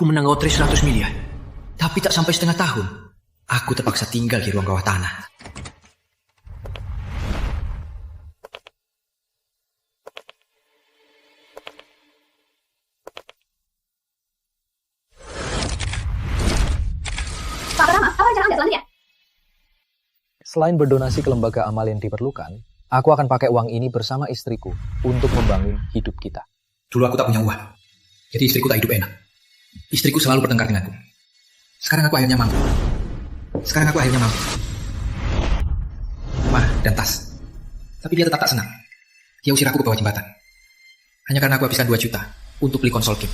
Aku menang lotre 100 miliar. Tapi tak sampai setengah tahun, aku terpaksa tinggal di ruang bawah tanah. Pak Rama, apa rencana Anda selanjutnya? Selain berdonasi ke lembaga amal yang diperlukan, aku akan pakai uang ini bersama istriku untuk membangun hidup kita. Dulu aku tak punya uang, jadi istriku tak hidup enak. Istriku selalu bertengkar denganku. Sekarang aku akhirnya mampu. Rumah dan tas. Tapi dia tetap tak senang. Dia usir aku ke bawah jembatan. Hanya karena aku habiskan 2 juta untuk beli konsol game.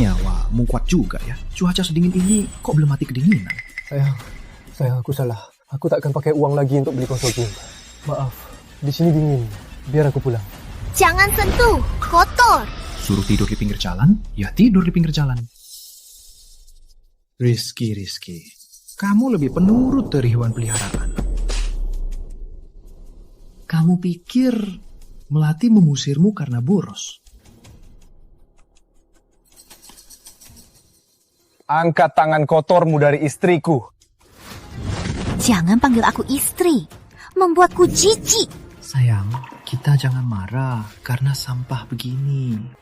Nyawamu kuat juga ya. Cuaca sedingin ini kok belum mati kedinginan? Sayang, aku salah. Aku tak akan pakai uang lagi untuk beli konsol game. Maaf, di sini dingin. Biar aku pulang. Jangan sentuh, kotor. Suruh tidur di pinggir jalan, ya tidur di pinggir jalan. Rizky, kamu lebih penurut dari hewan peliharaan. Kamu pikir Melati mengusirmu karena boros? Angkat tangan kotormu dari istriku. Jangan panggil aku istri. Membuatku jijik. Sayang, kita jangan marah karena sampah begini.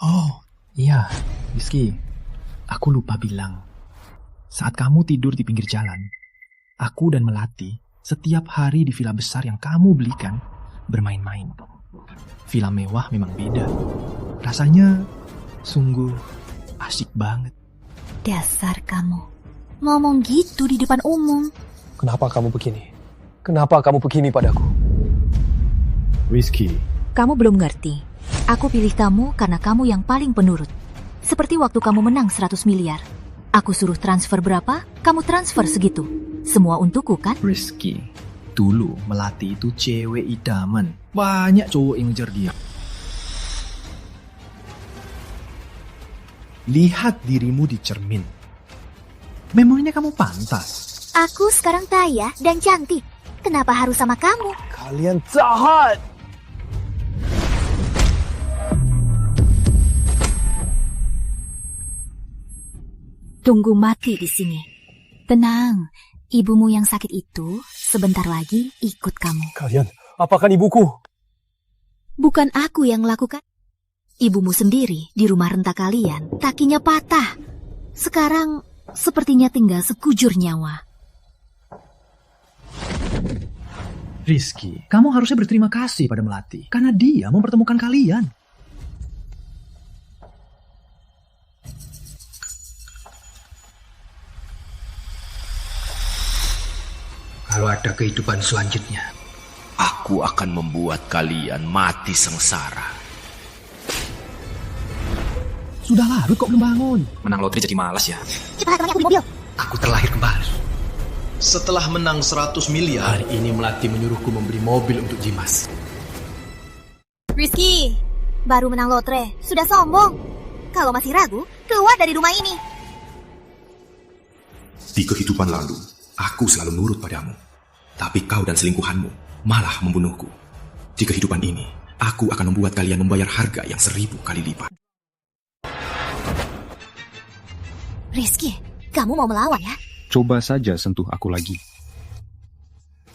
Oh, iya, Rizky. Aku lupa bilang. Saat kamu tidur di pinggir jalan, aku dan Melati setiap hari di villa besar yang kamu belikan bermain-main. Villa mewah memang beda. Rasanya sungguh asik banget. Dasar kamu. Ngomong gitu di depan umum. Kenapa kamu begini? Kenapa kamu begini padaku? Rizky. Kamu belum ngerti. Aku pilih kamu karena kamu yang paling penurut. Seperti waktu kamu menang 100 miliar. Aku suruh transfer berapa, kamu transfer segitu. Semua untukku kan? Rizky, dulu Melati itu cewek idaman. Banyak cowok yang ngejar dia. Lihat dirimu di cermin. Memangnya kamu pantas? Aku sekarang kaya dan cantik. Kenapa harus sama kamu? Kalian jahat! Tunggu mati di sini. Tenang, ibumu yang sakit itu sebentar lagi ikut kamu. Kalian, apakan ibuku? Bukan aku yang melakukan. Ibumu sendiri di rumah renta kalian, kakinya patah. Sekarang sepertinya tinggal sekujur nyawa. Rizky, kamu harusnya berterima kasih pada Melati. Karena dia mempertemukan kalian. Kalau ada kehidupan selanjutnya, aku akan membuat kalian mati sengsara. Sudah larut kok belum bangun. menang lotre jadi malas ya. Cepat, aku di mobil. Aku terlahir kembali. Setelah menang 100 miliar, hari ini Melati menyuruhku membeli mobil untuk Jimas. Rizky, baru menang lotre, sudah sombong. Kalau masih ragu, keluar dari rumah ini. Di kehidupan lalu, aku selalu nurut padamu. Tapi kau dan selingkuhanmu malah membunuhku. Di kehidupan ini, aku akan membuat kalian membayar harga yang 1000 kali lipat. Rizky, kamu mau melawan ya? Coba saja sentuh aku lagi.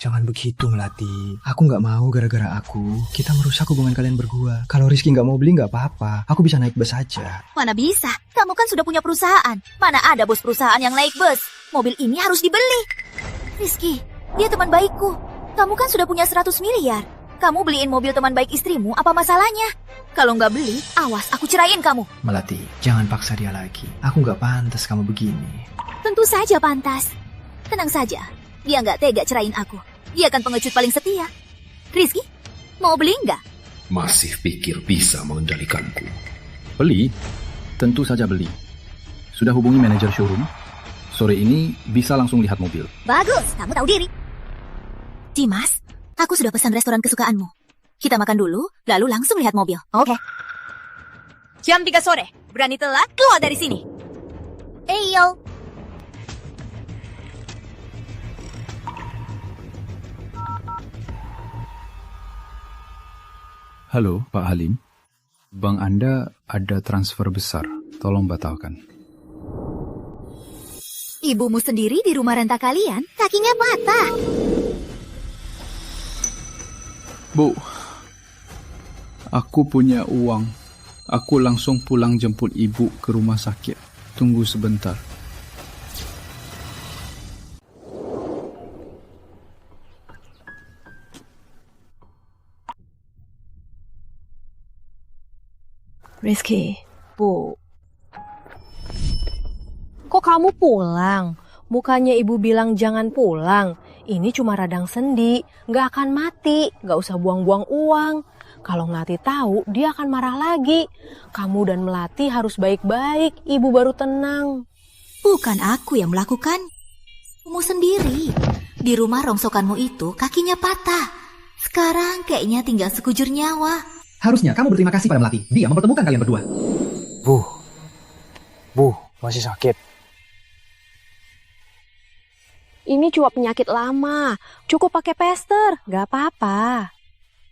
Jangan begitu, Melati. Aku nggak mau gara-gara aku kita merusak hubungan kalian berdua. Kalau Rizky nggak mau beli nggak apa-apa. Aku bisa naik bus saja. Mana bisa? Kamu kan sudah punya perusahaan. Mana ada bos perusahaan yang naik bus? Mobil ini harus dibeli. Rizky, dia teman baikku. Kamu kan sudah punya 100 miliar. Kamu beliin mobil teman baik istrimu, apa masalahnya? Kalau nggak beli, awas aku ceraiin kamu. Melati, jangan paksa dia lagi. Aku nggak pantas kamu begini. Tentu saja pantas. Tenang saja, dia nggak tega ceraiin aku. Dia kan pengecut paling setia. Rizky, mau beli nggak? Masih pikir bisa mengendalikanku? Beli? Tentu saja beli. Sudah hubungi manajer showroom. Sore ini bisa langsung lihat mobil. Bagus, kamu tahu diri. Dimas, aku sudah pesan restoran kesukaanmu. Kita makan dulu, lalu langsung lihat mobil. Oke. Jam 3 sore, berani telat, keluar dari sini. Eyo. Halo, Pak Halim. Bank Anda ada transfer besar. Tolong batalkan. Ibumu sendiri di rumah renta kalian, kakinya patah. Bu, aku punya uang. Aku langsung pulang jemput ibu ke rumah sakit. Tunggu sebentar. Rizky, Bu. Kok kamu pulang? Mukanya ibu bilang jangan pulang. Ini cuma radang sendi, gak akan mati, gak usah buang-buang uang. Kalau Melati tahu, dia akan marah lagi. Kamu dan Melati harus baik-baik, ibu baru tenang. Bukan aku yang melakukan. Kamu sendiri. Di rumah rongsokanmu itu kakinya patah. Sekarang kayaknya tinggal sekujur nyawa. Harusnya kamu berterima kasih pada Melati. Dia mempertemukan kalian berdua. Bu, masih sakit. Ini cuma penyakit lama, cukup pakai plester, gak apa-apa.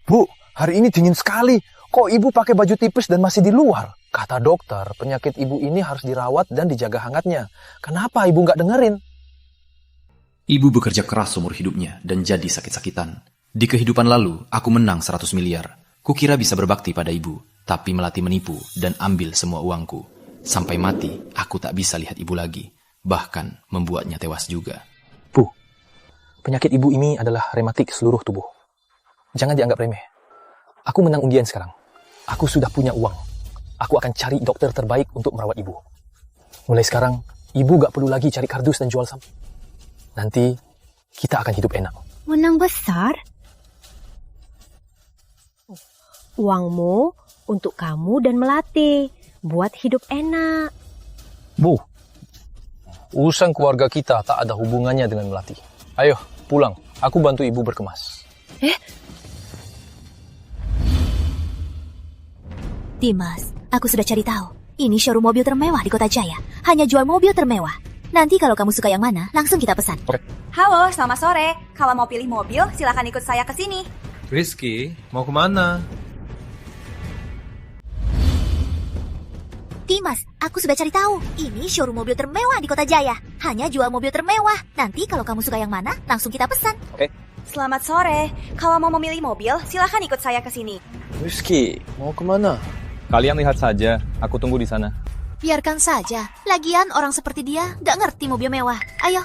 Bu, hari ini dingin sekali. Kok ibu pakai baju tipis dan masih di luar? Kata dokter, penyakit ibu ini harus dirawat dan dijaga hangatnya. Kenapa ibu nggak dengerin? Ibu bekerja keras seumur hidupnya dan jadi sakit-sakitan. Di kehidupan lalu, aku menang 100 miliar. Kukira bisa berbakti pada ibu, tapi Melati menipu dan ambil semua uangku. Sampai mati, aku tak bisa lihat ibu lagi. Bahkan membuatnya tewas juga. Bu, penyakit ibu ini adalah rematik seluruh tubuh. Jangan dianggap remeh. Aku menang undian sekarang. Aku sudah punya uang. Aku akan cari dokter terbaik untuk merawat ibu. Mulai sekarang, ibu gak perlu lagi cari kardus dan jual sampah. Nanti, kita akan hidup enak. Menang besar? Uangmu untuk kamu dan Melati. Buat hidup enak. Bu, urusan keluarga kita tak ada hubungannya dengan Melati. Ayo, pulang. Aku bantu ibu berkemas. Dimas, aku sudah cari tahu. Ini showroom mobil termewah di Kota Jaya. Hanya jual mobil termewah. Nanti kalau kamu suka yang mana, langsung kita pesan. Halo, selamat sore. Kalau mau pilih mobil, silakan ikut saya ke sini. Rizky, mau kemana? Dimas, aku sudah cari tahu. Ini showroom mobil termewah di Kota Jaya. Hanya jual mobil termewah. Nanti kalau kamu suka yang mana, langsung kita pesan. Selamat sore. Kalau mau memilih mobil, silakan ikut saya ke sini. Rizky, mau kemana? Kalian lihat saja, aku tunggu di sana. Biarkan saja. Lagian orang seperti dia gak ngerti mobil mewah. Ayo.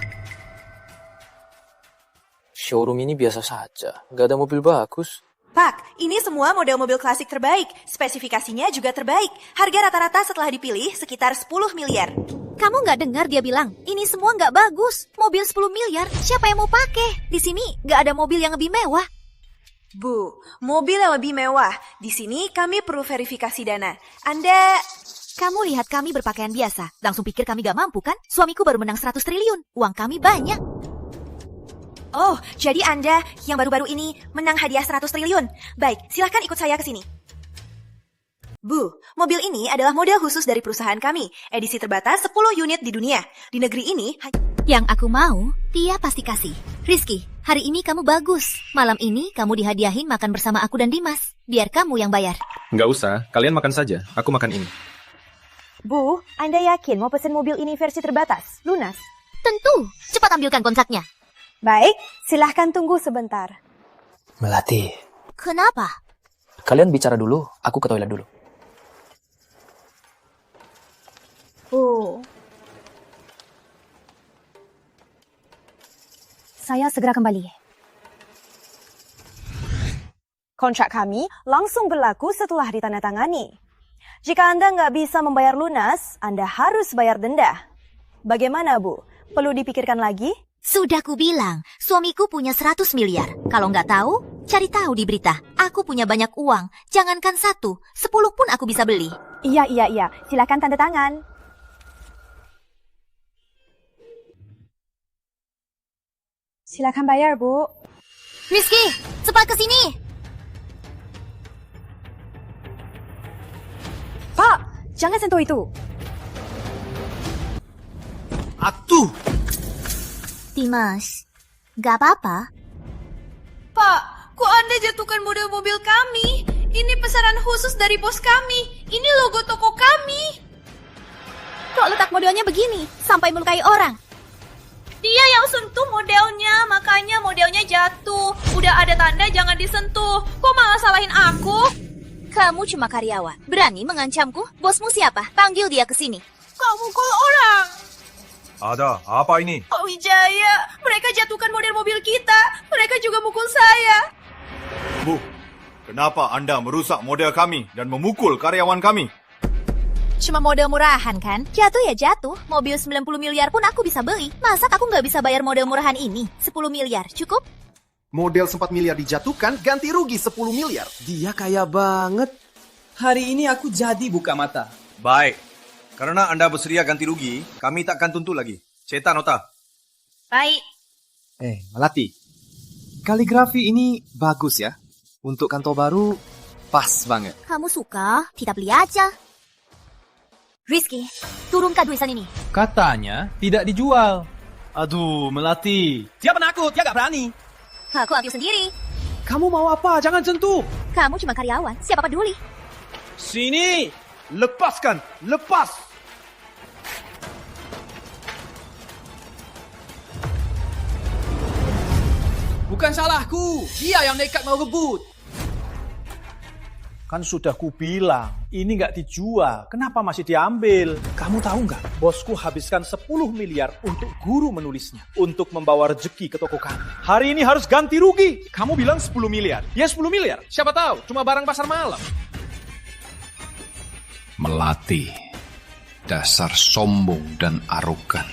Showroom ini biasa saja, gak ada mobil bagus. Pak, ini semua model mobil klasik terbaik. Spesifikasinya juga terbaik. Harga rata-rata setelah dipilih sekitar 10 miliar. Kamu gak dengar dia bilang, ini semua gak bagus. Mobil 10 miliar, siapa yang mau pakai? Di sini gak ada mobil yang lebih mewah. Bu, mobil yang lebih mewah. Di sini kami perlu verifikasi dana. Anda... Kamu lihat kami berpakaian biasa. Langsung pikir kami gak mampu kan? Suamiku baru menang 100 triliun. Uang kami banyak. Oh, jadi Anda yang baru-baru ini menang hadiah 100 triliun. Baik, silakan ikut saya ke sini. Bu, mobil ini adalah model khusus dari perusahaan kami. Edisi terbatas 10 unit di dunia. Di negeri ini... Yang aku mau, dia pasti kasih. Rizky, hari ini kamu bagus. Malam ini kamu dihadiahin makan bersama aku dan Dimas. Biar kamu yang bayar. Nggak usah, kalian makan saja. Aku makan ini. Bu, Anda yakin mau pesen mobil ini versi terbatas, lunas? Tentu, cepat ambilkan kontraknya. Baik, silahkan tunggu sebentar. Melati. Kenapa? Kalian bicara dulu, aku ke toilet dulu. Saya segera kembali. Kontrak kami langsung berlaku setelah ditandatangani. Jika Anda nggak bisa membayar lunas, Anda harus bayar denda. Bagaimana, Bu? Perlu dipikirkan lagi? Sudah kubilang, suamiku punya 100 miliar. Kalau nggak tahu, cari tahu di berita. Aku punya banyak uang, jangankan 1, 10 pun aku bisa beli. Iya. Silakan tanda tangan. Silakan bayar, Bu. Rizky, cepat ke sini. Pak, jangan sentuh itu. Atuh! Dimas, gak apa-apa. Pak, kok Anda jatuhkan model mobil kami? Ini pesanan khusus dari bos kami. Ini logo toko kami. Kok letak modelnya begini, sampai melukai orang? Dia yang sentuh modelnya, makanya modelnya jatuh. Udah ada tanda jangan disentuh. Kok malah salahin aku? Kamu cuma karyawan. Berani mengancamku? Bosmu siapa? Panggil dia ke sini. Kau mukul orang. Ada, apa ini? Pak Wijaya, mereka jatuhkan model mobil kita. Mereka juga mukul saya. Bu, kenapa Anda merusak model kami dan memukul karyawan kami? Cuma model murahan kan? Jatuh ya jatuh. Mobil 90 miliar pun aku bisa beli. Masa aku nggak bisa bayar model murahan ini? 10 miliar, cukup? Model 4 miliar dijatuhkan, ganti rugi 10 miliar. Dia kaya banget. Hari ini aku jadi buka mata. Baik, karena Anda bersedia ganti rugi, kami takkan tuntut lagi. Cetak nota. Baik. Melati. Kaligrafi ini bagus ya. Untuk kantor baru, pas banget. Kamu suka? Kita beli aja. Rizky, turunkan tulisan ini. Katanya tidak dijual. Aduh, Melati. Dia penakut, dia gak berani. Aku ambil sendiri. Kamu mau apa? Jangan sentuh. Kamu cuma karyawan, siapa peduli? Sini, lepaskan, lepas. Bukan salahku, dia yang nekat mau rebut. Kan sudah kubilang, ini nggak dijual. Kenapa masih diambil? Kamu tahu nggak? Bosku habiskan 10 miliar untuk guru menulisnya. Untuk membawa rezeki ke toko kami. Hari ini harus ganti rugi. Kamu bilang 10 miliar. Ya 10 miliar. Siapa tahu, cuma barang pasar malam. Melati. Dasar sombong dan arogan.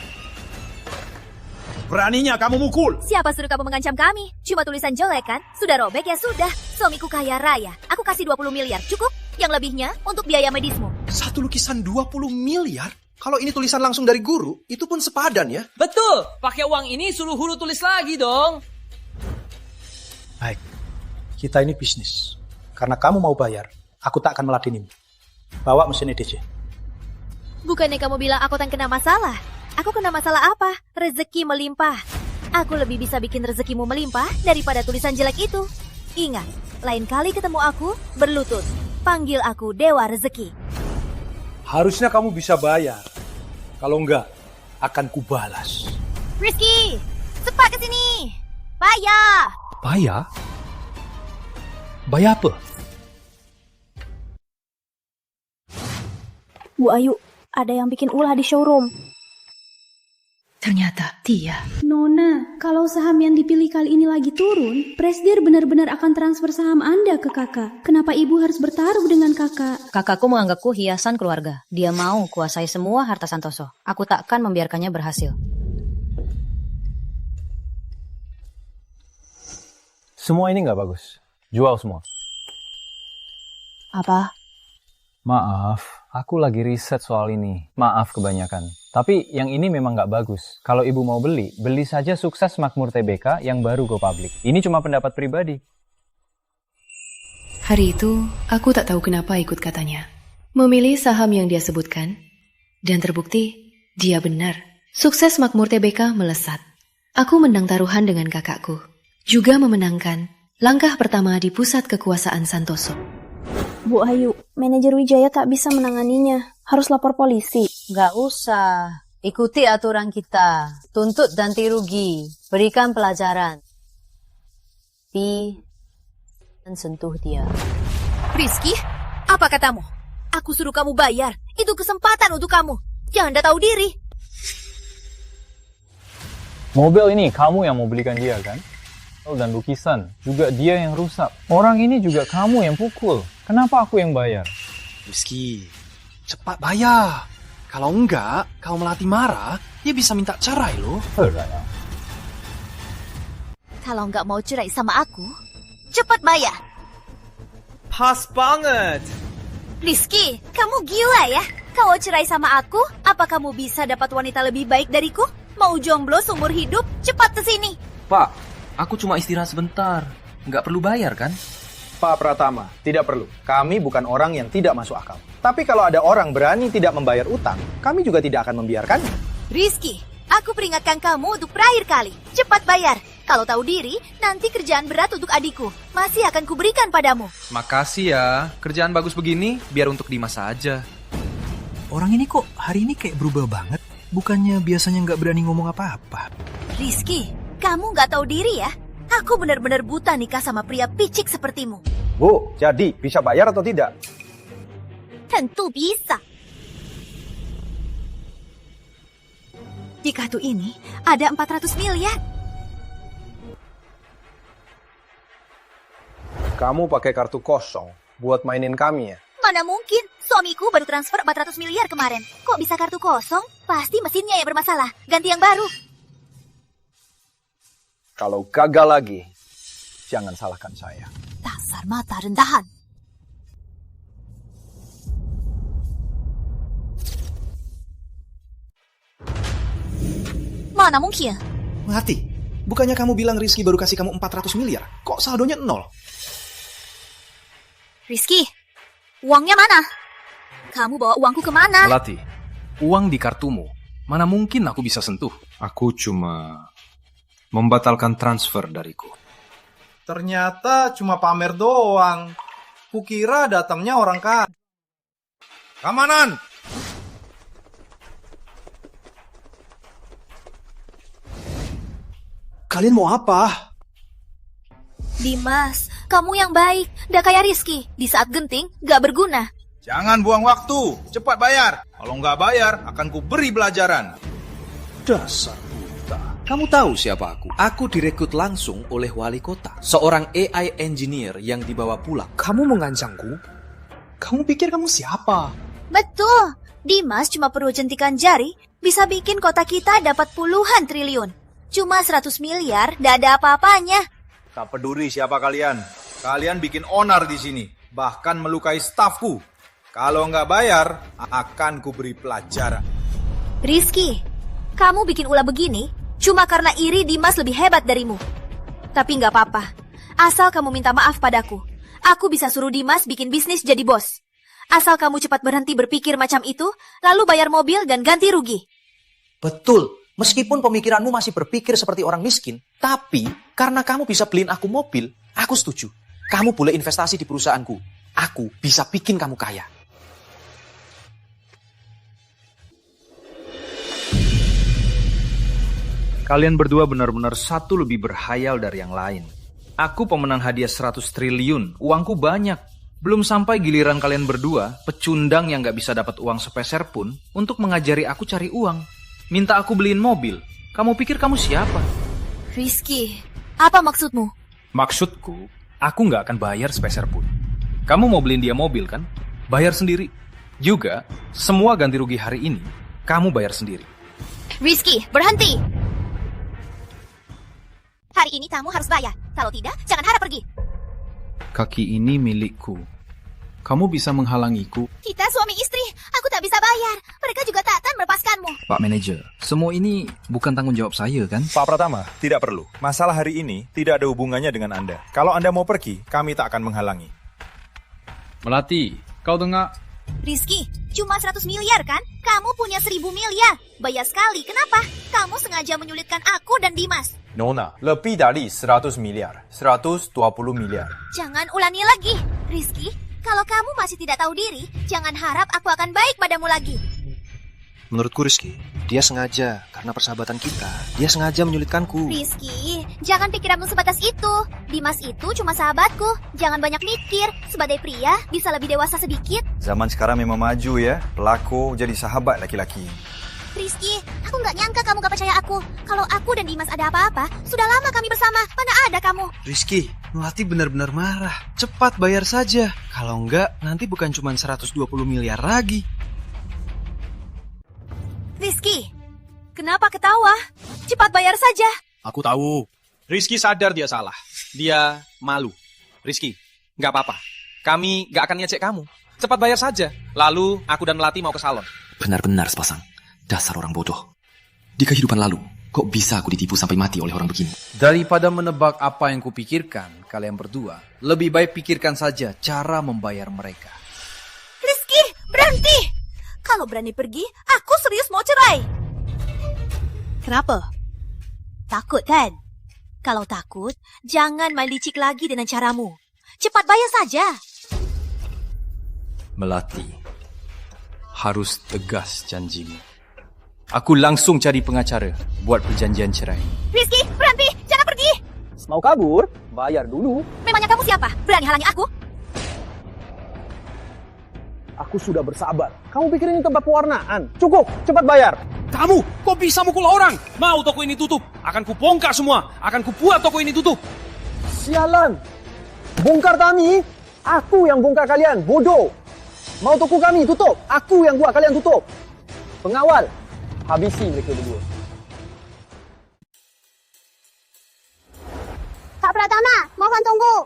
Beraninya kamu mukul. Siapa suruh kamu mengancam kami? Cuma tulisan jelek kan? Sudah robek ya sudah. Suamiku kaya raya. Aku kasih 20 miliar. Cukup? Yang lebihnya untuk biaya medismu. Satu lukisan 20 miliar? Kalau ini tulisan langsung dari guru, itu pun sepadan ya. Betul. Pakai uang ini suruh Hulu tulis lagi dong. Baik. Kita ini bisnis. Karena kamu mau bayar, aku tak akan meladenimu. Bawa mesin EDC. Bukannya kamu bilang aku tak kena masalah? Aku kena masalah apa? Rezeki melimpah. Aku lebih bisa bikin rezekimu melimpah daripada tulisan jelek itu. Ingat, lain kali ketemu aku, berlutut. Panggil aku Dewa Rezeki. Harusnya kamu bisa bayar. Kalau enggak, akan kubalas. Rizky, cepat ke sini. Bayar. Bayar? Bayar apa? Bu Ayu, ada yang bikin ulah di showroom. Ternyata dia. Nona, kalau saham yang dipilih kali ini lagi turun, Presdir benar-benar akan transfer saham Anda ke kakak. Kenapa ibu harus bertaruh dengan kakak? Kakakku menganggapku hiasan keluarga. Dia mau kuasai semua harta Santoso. Aku takkan membiarkannya berhasil. Semua ini nggak bagus. Jual semua. Apa? Maaf, aku lagi riset soal ini. Maaf kebanyakan. Tapi yang ini memang nggak bagus. Kalau ibu mau beli, beli saja Sukses Makmur TBK yang baru go public. Ini cuma pendapat pribadi. Hari itu, aku tak tahu kenapa ikut katanya. Memilih saham yang dia sebutkan. Dan terbukti, dia benar. Sukses Makmur TBK melesat. Aku menang taruhan dengan kakakku. Juga memenangkan langkah pertama di pusat kekuasaan Santoso. Bu Ayu, manajer Wijaya tak bisa menanganinya. Harus lapor polisi. Gak usah. Ikuti aturan kita. Tuntut ganti rugi. Berikan pelajaran. Tapi dan sentuh dia. Rizky, apa katamu? Aku suruh kamu bayar. Itu kesempatan untuk kamu. Jangan anda tahu diri. Mobil ini kamu yang mau belikan dia kan? Dan lukisan, juga dia yang rusak. Orang ini juga kamu yang pukul. Kenapa aku yang bayar? Rizky, cepat bayar. Kalau enggak, kalau Melati marah, dia bisa minta cerai loh. Kalau enggak mau cerai sama aku, cepat bayar. Pas banget. Rizky, kamu gila ya? Kalau cerai sama aku, apa kamu bisa dapat wanita lebih baik dariku? Mau jomblo seumur hidup? Cepat ke sini. Pak, aku cuma istirahat sebentar. Nggak perlu bayar kan? Pak Pratama, tidak perlu. Kami bukan orang yang tidak masuk akal. Tapi kalau ada orang berani tidak membayar utang, kami juga tidak akan membiarkannya. Rizky, aku peringatkan kamu untuk terakhir kali. Cepat bayar. Kalau tahu diri, nanti kerjaan berat untuk adikku. Masih akan kuberikan padamu. Makasih ya. Kerjaan bagus begini, biar untuk Dimas saja. Orang ini kok hari ini kayak berubah banget? Bukannya biasanya nggak berani ngomong apa-apa. Rizky, kamu nggak tahu diri ya? Aku benar-benar buta nikah sama pria picik sepertimu. Bu, jadi bisa bayar atau tidak? Tentu bisa. Di kartu ini ada 400 miliar. Kamu pakai kartu kosong buat mainin kami ya? Mana mungkin? Suamiku baru transfer 400 miliar kemarin. Kok bisa kartu kosong? Pasti mesinnya yang bermasalah. Ganti yang baru. Kalau gagal lagi, jangan salahkan saya. Dasar mata rendahan. Mana mungkin? Melati, bukannya kamu bilang Rizky baru kasih kamu 400 miliar? Kok saldonya 0? Rizky, uangnya mana? Kamu bawa uangku kemana? Melati, uang di kartumu. Mana mungkin aku bisa sentuh? Aku cuma membatalkan transfer dariku. Ternyata cuma pamer doang. Kukira datangnya orang kaya. Kamanan! Kalian mau apa? Dimas, kamu yang baik. Nggak kayak Rizky. Di saat genting, nggak berguna. Jangan buang waktu, cepat bayar. Kalau nggak bayar, akan ku beri pelajaran. Dasar buta. Kamu tahu siapa aku? Aku direkrut langsung oleh wali kota. Seorang AI engineer yang dibawa pulang. Kamu mengancamku? Kamu pikir kamu siapa? Betul. Dimas cuma perlu jentikan jari, bisa bikin kota kita dapat puluhan triliun. Cuma 100 miliar, nggak ada apa-apanya. Tak peduli siapa kalian. Kalian bikin onar di sini. Bahkan melukai stafku. Kalau nggak bayar, akan ku beri pelajaran. Rizky, kamu bikin ulah begini cuma karena iri Dimas lebih hebat darimu. Tapi nggak apa-apa. Asal kamu minta maaf padaku. Aku bisa suruh Dimas bikin bisnis jadi bos. Asal kamu cepat berhenti berpikir macam itu, lalu bayar mobil dan ganti rugi. Betul. Meskipun pemikiranmu masih berpikir seperti orang miskin, tapi karena kamu bisa beliin aku mobil, aku setuju. Kamu boleh investasi di perusahaanku. Aku bisa bikin kamu kaya. Kalian berdua benar-benar satu lebih berhayal dari yang lain. Aku pemenang hadiah 100 triliun, uangku banyak. Belum sampai giliran kalian berdua, pecundang yang gak bisa dapat uang sepeser pun, untuk mengajari aku cari uang. Minta aku beliin mobil. Kamu pikir kamu siapa? Rizky, apa maksudmu? Maksudku, aku gak akan bayar sepeser pun. Kamu mau beliin dia mobil kan? Bayar sendiri. Juga, semua ganti rugi hari ini, kamu bayar sendiri. Rizky, berhenti! Hari ini kamu harus bayar. Kalau tidak, jangan harap pergi. Kaki ini milikku. Kamu bisa menghalangiku. Kita suami istri, aku tak bisa bayar. Mereka juga tak akan melepaskanmu. Pak Manajer, semua ini bukan tanggung jawab saya kan? Pak Pratama, tidak perlu. Masalah hari ini tidak ada hubungannya dengan Anda. Kalau Anda mau pergi, kami tak akan menghalangi. Melati, kau dengar? Rizky, cuma 100 miliar kan? Kamu punya 1000 miliar. Bayar sekali, kenapa? Kamu sengaja menyulitkan aku dan Dimas. Nona, lebih dari 100 miliar. 120 miliar. Jangan ulangi lagi. Rizky, kalau kamu masih tidak tahu diri, jangan harap aku akan baik padamu lagi. Menurutku Rizky, dia sengaja karena persahabatan kita. Dia sengaja menyulitkanku. Rizky, jangan pikiranmu sebatas itu. Dimas itu cuma sahabatku. Jangan banyak mikir. Sebagai pria, bisa lebih dewasa sedikit. Zaman sekarang memang maju ya. Pelaku jadi sahabat laki-laki. Rizky, aku nggak nyangka kamu gak percaya aku. Kalau aku dan Dimas ada apa-apa, sudah lama kami bersama. Mana ada kamu? Rizky, Melati benar-benar marah. Cepat bayar saja. Kalau enggak, nanti bukan cuma 120 miliar lagi. Rizky, kenapa ketawa? Cepat bayar saja. Aku tahu. Rizky sadar dia salah. Dia malu. Rizky, nggak apa-apa. Kami nggak akan ngecek kamu. Cepat bayar saja. Lalu aku dan Melati mau ke salon. Benar-benar sepasang. Dasar orang bodoh. Di kehidupan lalu, kok bisa aku ditipu sampai mati oleh orang begini? Daripada menebak apa yang kupikirkan, kalian berdua, lebih baik pikirkan saja cara membayar mereka. Rizky, berhenti! Kalau berani pergi, aku serius mau cerai. Kenapa? Takut kan? Kalau takut, jangan main licik lagi dengan caramu. Cepat bayar saja. Melati, harus tegas janjimu. Aku langsung cari pengacara buat perjanjian cerai. Rizky, berhenti! Jangan pergi! Mau kabur? Bayar dulu. Memangnya kamu siapa? Berani halangi aku? Aku sudah bersabar. Kamu pikir ini tempat pewarnaan? Cukup, cepat bayar. Kamu, kok bisa mukul orang? Mau toko ini tutup? Akan kubongkar semua. Akan kubuat toko ini tutup. Sialan. Bongkar kami. Aku yang bongkar kalian, bodoh. Mau toko kami tutup? Aku yang buat kalian tutup. Pengawal, habisi mereka berdua. Pak Pratama, mohon tunggu.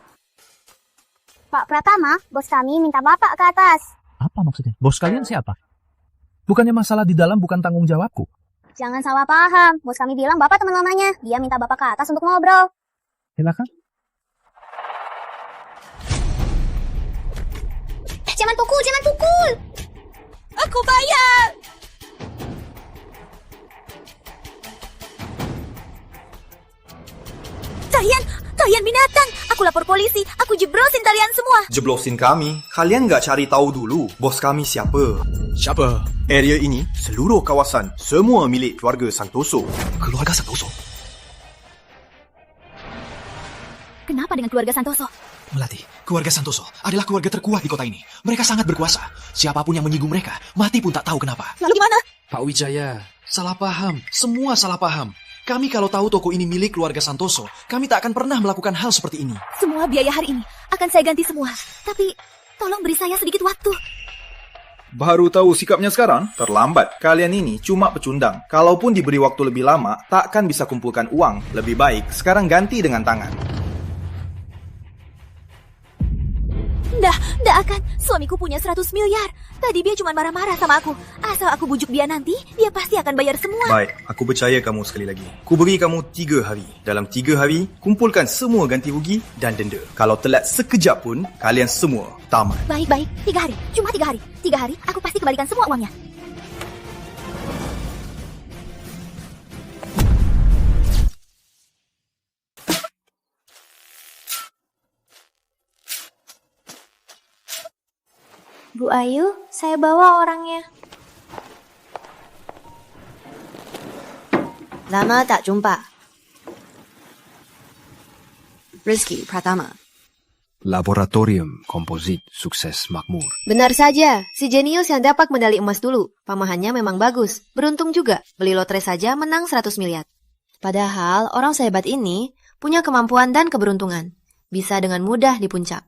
Pak Pratama, bos kami minta Bapak ke atas. Apa maksudnya? Bos kalian siapa? Bukannya masalah di dalam bukan tanggung jawabku. Jangan salah paham. Bos kami bilang Bapak teman lamanya. Dia minta Bapak ke atas untuk ngobrol. Silakan. Jangan pukul, jangan pukul. Aku bayar. Kalian binatang. Aku lapor polisi. Aku jeblosin kalian semua. Jeblosin kami? Kalian nggak cari tahu dulu bos kami siapa? Siapa? Area ini, seluruh kawasan, semua milik keluarga Santoso. Keluarga Santoso? Kenapa dengan keluarga Santoso? Melati, keluarga Santoso adalah keluarga terkuat di kota ini. Mereka sangat berkuasa. Siapapun yang menyinggung mereka, mati pun tak tahu kenapa. Lalu gimana? Pak Wijaya, salah paham. Semua salah paham. Kami kalau tahu toko ini milik keluarga Santoso, kami tak akan pernah melakukan hal seperti ini. Semua biaya hari ini akan saya ganti semua. Tapi, tolong beri saya sedikit waktu. Baru tahu sikapnya sekarang? Terlambat. Kalian ini cuma pecundang. Kalaupun diberi waktu lebih lama, takkan bisa kumpulkan uang. Lebih baik, sekarang ganti dengan tangan. Nggak akan. Suamiku punya 100 miliar. Tadi dia cuma marah-marah sama aku. Asal aku bujuk dia nanti, dia pasti akan bayar semua. Baik, aku percaya kamu sekali lagi. Ku beri kamu 3 hari. Dalam 3 hari, kumpulkan semua ganti rugi dan denda. Kalau telat sekejap pun, kalian semua tamat. Baik. 3 hari. Cuma 3 hari. 3 hari, aku pasti kembalikan semua uangnya. Bu Ayu, saya bawa orangnya. Lama tak jumpa. Rizky Pratama. Laboratorium Komposit Sukses Makmur. Benar saja, si jenius yang dapat medali emas dulu. Pamahannya memang bagus. Beruntung juga, beli lotre saja menang 100 miliar. Padahal orang sehebat ini punya kemampuan dan keberuntungan. Bisa dengan mudah di puncak.